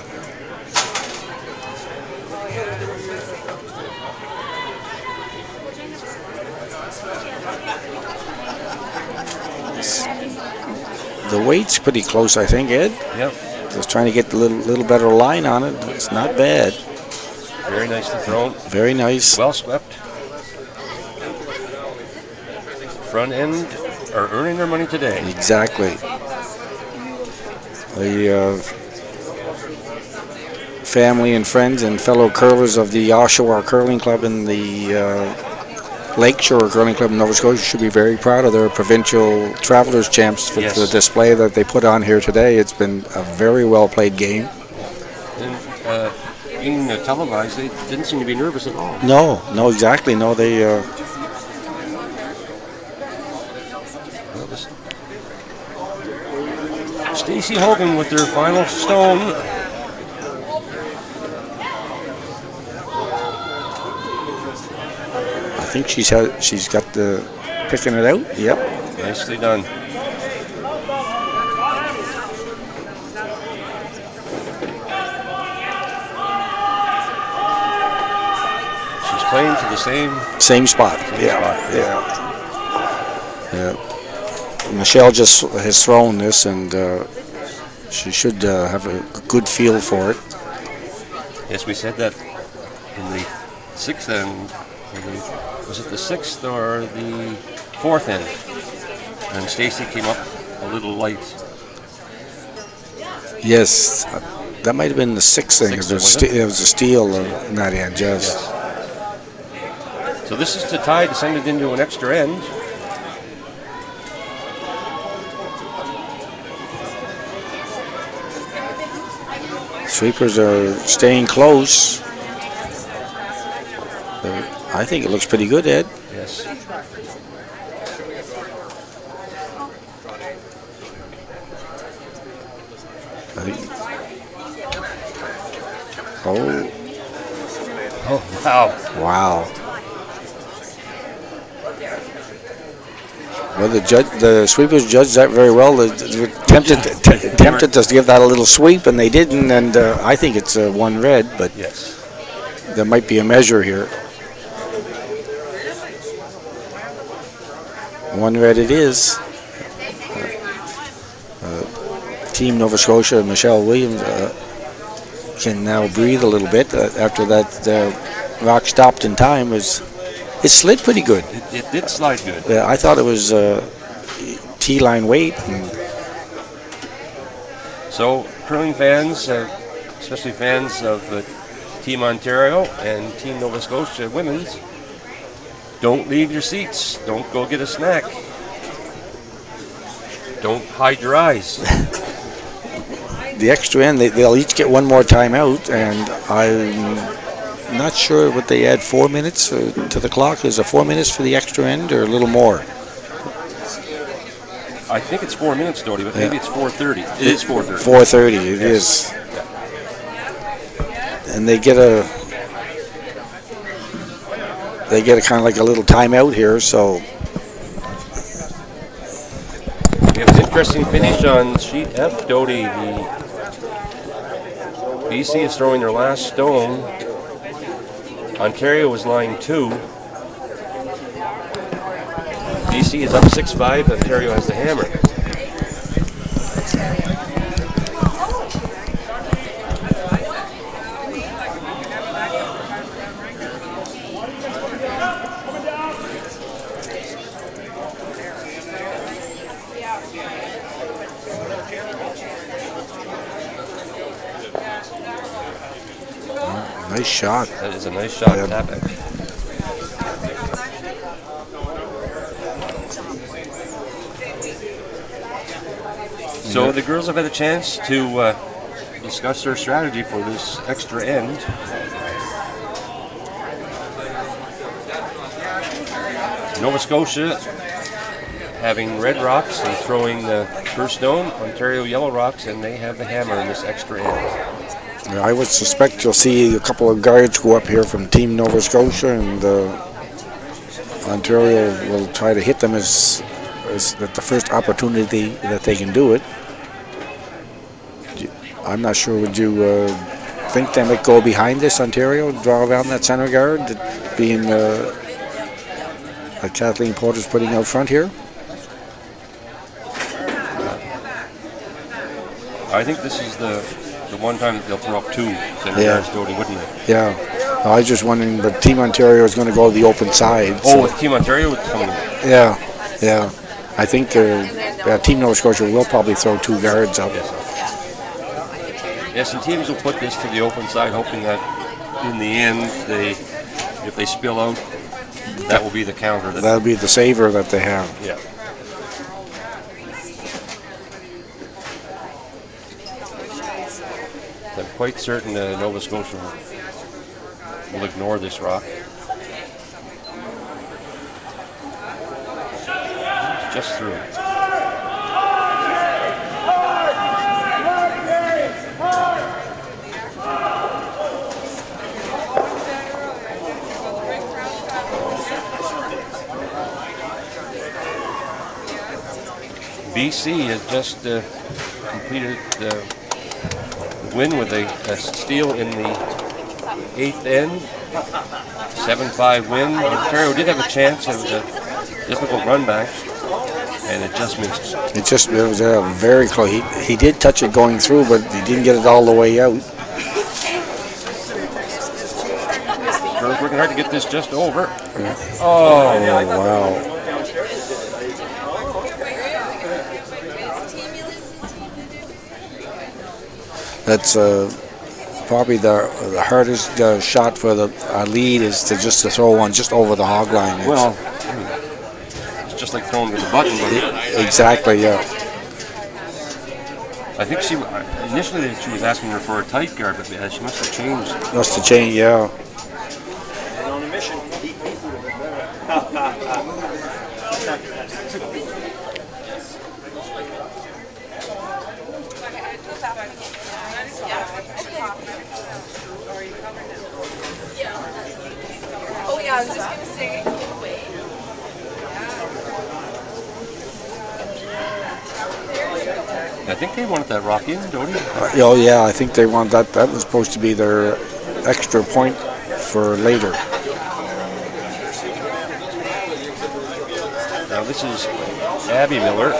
The weight's pretty close, I think, Ed. Yep. Just trying to get a little better line on it. It's not bad. Very nicely thrown. Very nice. Well swept. Front end are earning their money today. Exactly. The family and friends and fellow curlers of the Oshawa Curling Club and the Lakeshore Curling Club in Nova Scotia should be very proud of their provincial travelers champs for the display that they put on here today. It's been a very well played game. And being televised, they didn't seem to be nervous at all. No, exactly. No, they. Stacey Hogan with their final stone. I think she's got the picking it out. Yep. Nicely done. She's playing to the same spot. Yeah. Michelle just has thrown this, and she should have a good feel for it. Yes, we said that in the sixth end. Was it the sixth or the fourth end? And Stacey came up a little light. Yes, that might have been the sixth thing. It was a steal in that end, yes. So this is to tie to send it into an extra end. Sweepers are staying close. I think it looks pretty good, Ed. Yes. Oh, wow. Wow. Well, the sweepers judged that very well. They were tempted to give that a little sweep, and they didn't. And I think it's one red, but yes, there might be a measure here. One red it is. Team Nova Scotia, Michelle Williams, can now breathe a little bit after that rock stopped in time. It slid pretty good. It did slide good. I thought it was T-line weight. So curling fans, especially fans of Team Ontario and Team Nova Scotia women's, don't leave your seats. Don't go get a snack. Don't hide your eyes. The extra end, they'll each get one more timeout, and I'm not sure what they add, 4 minutes to the clock. Is it 4 minutes for the extra end or a little more? I think it's 4 minutes, Doty, but maybe it's 4:30. It is 4:30. 4:30, it is. And they get a kind of like a little timeout here, so. We have an interesting finish on sheet F, Doty. The BC is throwing their last stone. Ontario is lying 2. BC is up 6-5. Ontario has the hammer. Nice shot. That is a nice shot, tapping. So the girls have had a chance to discuss their strategy for this extra end. Nova Scotia having red rocks and throwing the first stone, Ontario yellow rocks, and they have the hammer in this extra end. I would suspect you'll see a couple of guards go up here from Team Nova Scotia, and Ontario will try to hit them as at the first opportunity that they can do it. I'm not sure, would you think they might go behind this, Ontario, draw around that center guard, being like Kathleen Porter's putting out front here? I think this is the one time that they'll throw up 2 center guards, Doty, wouldn't they? Yeah. I was just wondering, but Team Ontario is going to go to the open side. Oh, with Team Ontario would come in. Yeah. I think Team Nova Scotia will probably throw 2 guards up. Yes, and teams will put this to the open side, hoping that in the end, if they spill out, that will be the counter. That'll be the saver that they have. Yeah. I'm quite certain Nova Scotia will ignore this rock. It's just through. BC has just completed the win with a steal in the 8th end. 7-5 win. Ontario did have a chance. It was a difficult run back, and it just missed. It was very close. He did touch it going through, but he didn't get it all the way out. Burns working hard to get this just over. Yeah. Oh, wow. That's probably the hardest shot for the lead is to throw one just over the hog line. Well, it's just like throwing with a button. Exactly, yeah. I think initially she was asking her for a tight guard, but she must have changed. Must have changed, yeah. On a mission. Oh yeah, I was just gonna say. I think they wanted that rock in, don't they? Oh yeah, I think they want that. That was supposed to be their extra point for later. Now this is Abby Miller.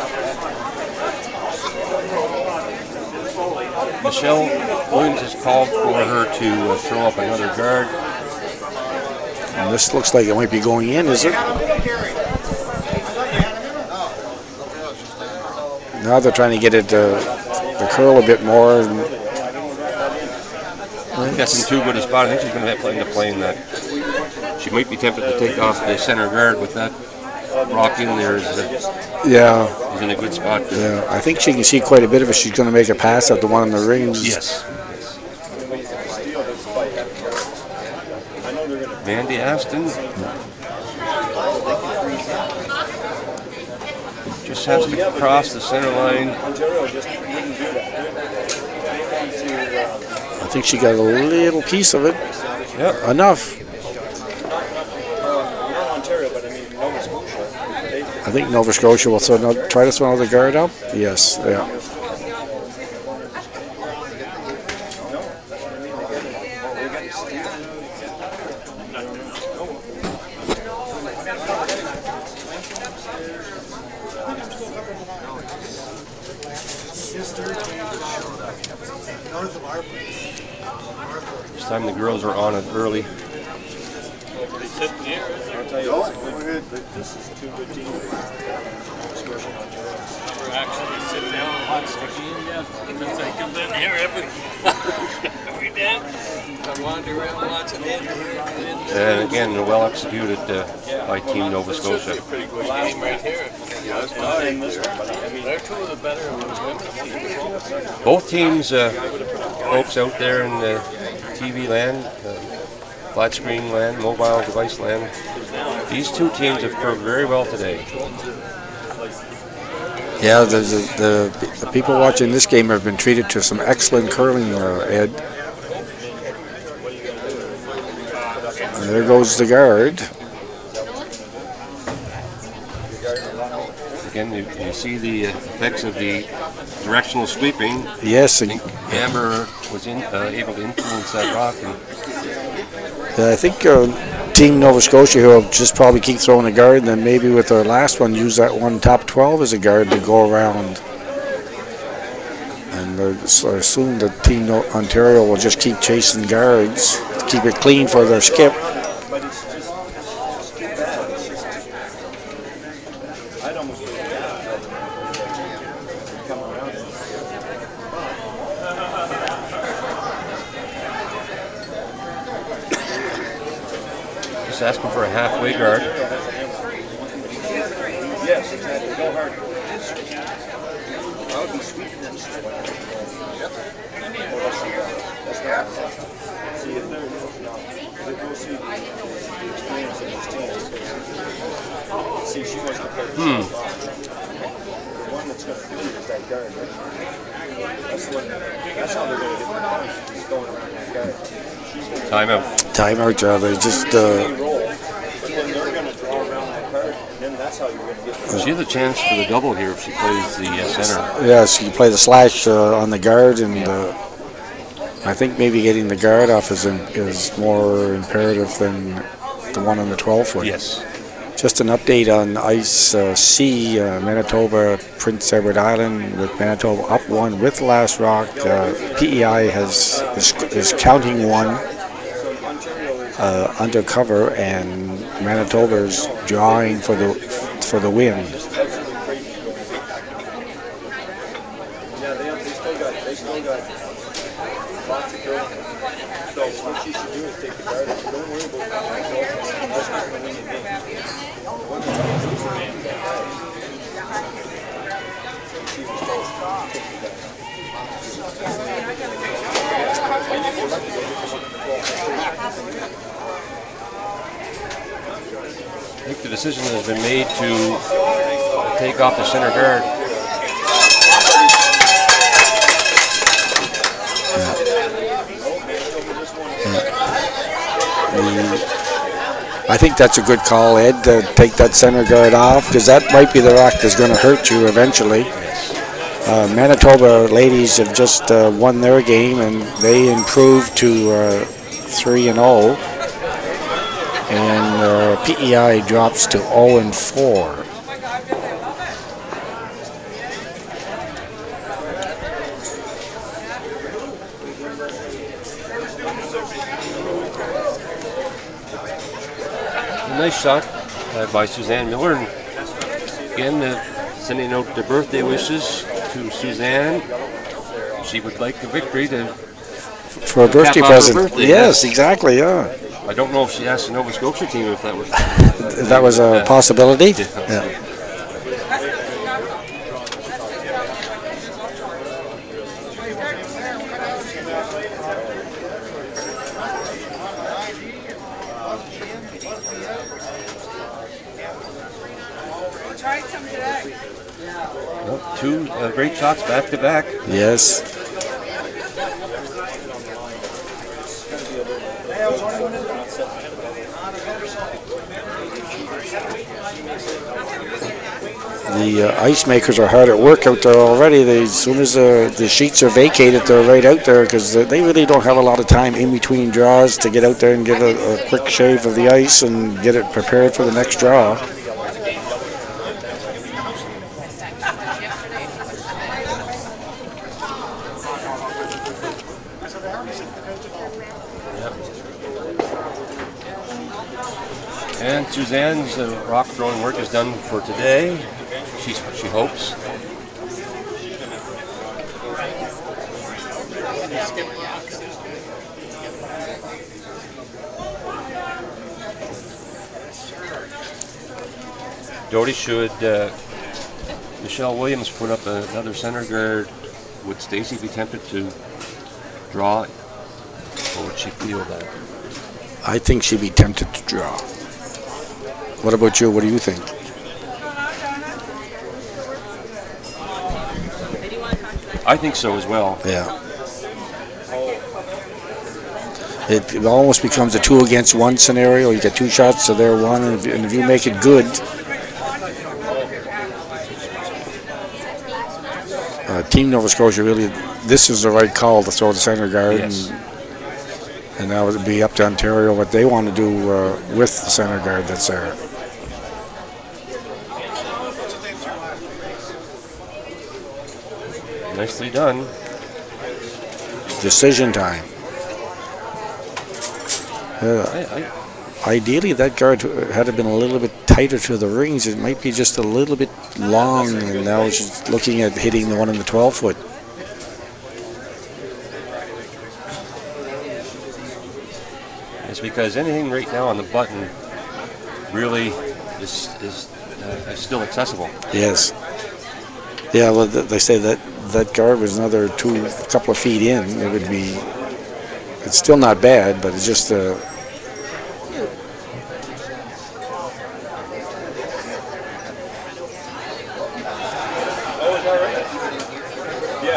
Michelle Williams has called for her to throw up another guard. And this looks like it might be going in, is it? Now they're trying to get it to curl a bit more. I think that's in too good a spot. I think she's going to end up playing that. She might be tempted to take off the center guard with that rock in there. Is in a good spot. Yeah, I think she can see quite a bit of it. She's going to make a pass at the one in the rings. Yes. Mandy Aston just has to cross the center line. I think she got a little piece of it. Yep. Enough. I think Nova Scotia will try to throw another guard up. Yes, yeah. This time the girls are on it early. This is two good teams. Actually sit down and watch the game yet because I come in here every day. I wander around watching it. And again, well executed by Team Nova Scotia. Pretty good game right here. They're two of the better women. Both teams, folks out there in the TV land, flat screen land, mobile device land, these two teams have proved very well today. Yeah, the people watching this game have been treated to some excellent curling, Ed. And there goes the guard. Again, you see the effects of the directional sweeping. Yes. I think Amber was able to influence that rock. I think Team Nova Scotia will just probably keep throwing a guard, and then maybe with their last one, use that one top 12 as a guard to go around. And I assume that Team Ontario will just keep chasing guards. keep it clean for their skip. But it's just too bad. It's just, I'd almost put it down. Come around. Just asking for a halfway guard. Yes, exactly. Go hard. I would be sweeping them. That's not. See, if they're go see the experience of his team. See, she wants to play the the one that's going to do it is that guard, right? That's how they're going to get the points. Is going around that guard. Timeout. Timeout, they just. Roll, but then they're going to draw around that card, and then that's how you're going to get the She has a chance for the double here if she plays the center. Yes, you play the slash on the guard, and I think maybe getting the guard off is more imperative than the one on the 12-foot. Yes. Just an update on Ice C, Manitoba, Prince Edward Island, with Manitoba up 1 with Last Rock. PEI is counting 1 under cover, and Manitoba's drawing for the win. Yeah, they still got lots of girls. So what she should do is take the guard. Don't worry about that. That's not going to win the game. One of the things is the man that she's a star. Take the guard. I think the decision has been made to take off the center guard. I think that's a good call, Ed, to take that center guard off, because that might be the rock that's going to hurt you eventually. Manitoba ladies have just won their game, and they improved to 3-0. And PEI drops to 0-4. Nice shot by Suzanne Miller. And again, sending out the birthday wishes to Suzanne. She would like the victory for a birthday present. Birthday, yes, exactly. Yeah. I don't know if she asked the Nova Scotia team if that was. That was a possibility. Yeah. Well, two great shots back to back. Yes. The ice makers are hard at work out there already. As soon as the sheets are vacated, they're right out there, because they really don't have a lot of time in between draws to get out there and get a quick shave of the ice and get it prepared for the next draw. And Suzanne's rock throwing work is done for today. She hopes. Doty, should Michelle Williams put up another center guard, would Stacy be tempted to draw, or would she feel that? I think she'd be tempted to draw. What about you? What do you think? I think so as well. Yeah. It almost becomes a 2-against-1 scenario. You get 2 shots to their 1, and if you make it good, Team Nova Scotia really, this is the right call to throw the center guard. Yes. And now it would be up to Ontario what they want to do with the center guard that's there. Nicely done. Decision time. Ideally, that guard had it been a little bit tighter to the rings, it might be just a little bit long, and now she's looking at hitting the one in the 12-foot. It's because anything right now on the button really is still accessible. Yes. Yeah, well, they say that guard was another couple of feet in. It would be. It's still not bad, but it's just.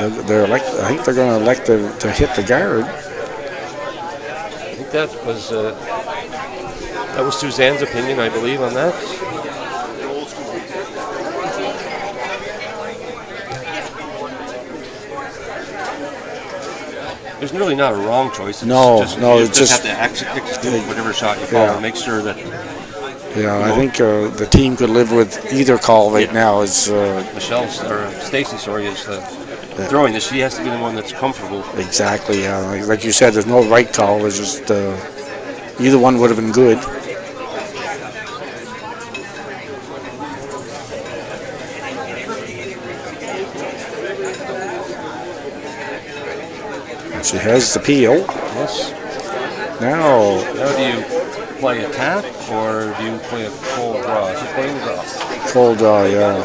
I think they're going to elect to hit the guard. I think that was Suzanne's opinion, I believe, on that. There's really not a wrong choice. You just have to execute whatever shot you call and make sure that. Yeah, I think the team could live with either call right now. Is Stacy, is throwing this. She has to be the one that's comfortable. Exactly. Yeah, like you said, there's no right call. There's just either one would have been good. She has the peel. Yes. Now do you play a tap or do you play a full draw? She's playing the draw. Full draw, yeah.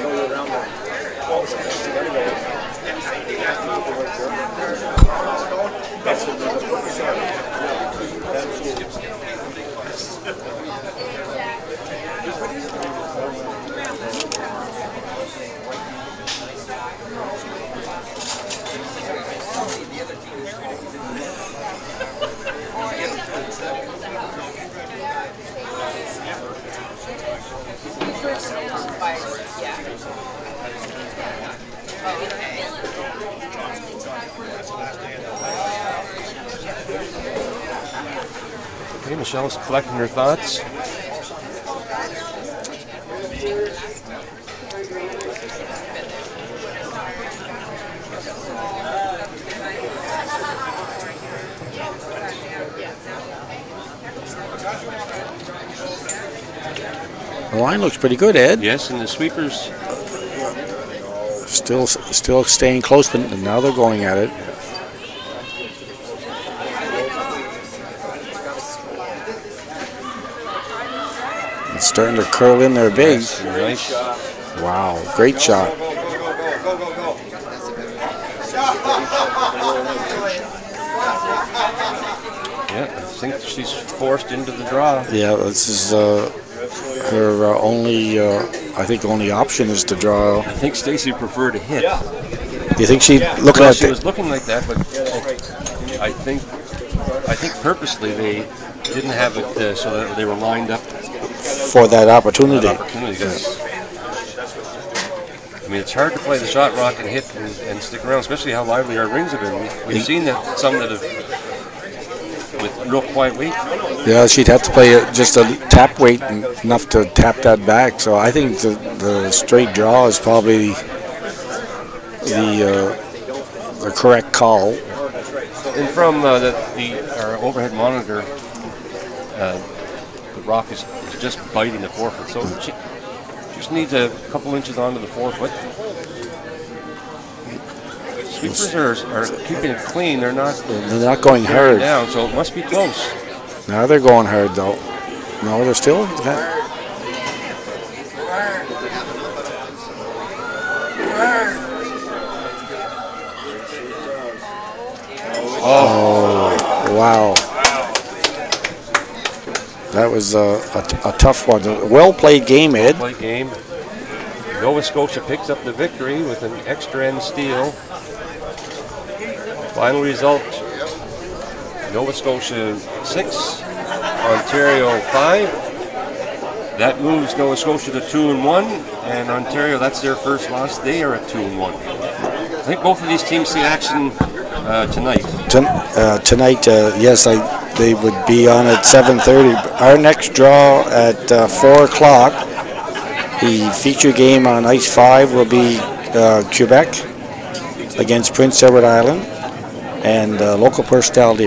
Okay, Michelle's collecting her thoughts. The line looks pretty good, Ed. Yes, and the sweepers still staying close, but now they're going at it. It's starting to curl in there big. Nice. Wow, great shot. Yeah, I think she's forced into the draw. Yeah, this is her only option is to draw. I think Stacy preferred to hit. Do you think she looking well, at she was looking like that, but I think purposely they didn't have it so that they were lined up for that opportunity. I mean, it's hard to play the shot rock and hit and stick around, especially how lively our rings have been. We've seen that some that have with real quiet weight. Yeah, she'd have to play just a tap weight enough to tap that back. So I think the straight draw is probably the correct call. And from our overhead monitor, the rock is just biting the 4-foot, so she just needs a couple inches onto the 4-foot. Sweepers are keeping it clean. They're not going hard down, so it must be close. Now they're going hard though. No, they're still. Oh, wow. That was a tough one. A well-played game, Ed. Well-played game. Nova Scotia picks up the victory with an extra end steal. Final result, Nova Scotia 6, Ontario 5. That moves Nova Scotia to 2-1, and Ontario, that's their first loss. They are at 2-1. I think both of these teams see action tonight. Tonight, yes, they would be on at 7:30. Our next draw at 4 o'clock. The feature game on Ice 5 will be Quebec against Prince Edward Island, and local personality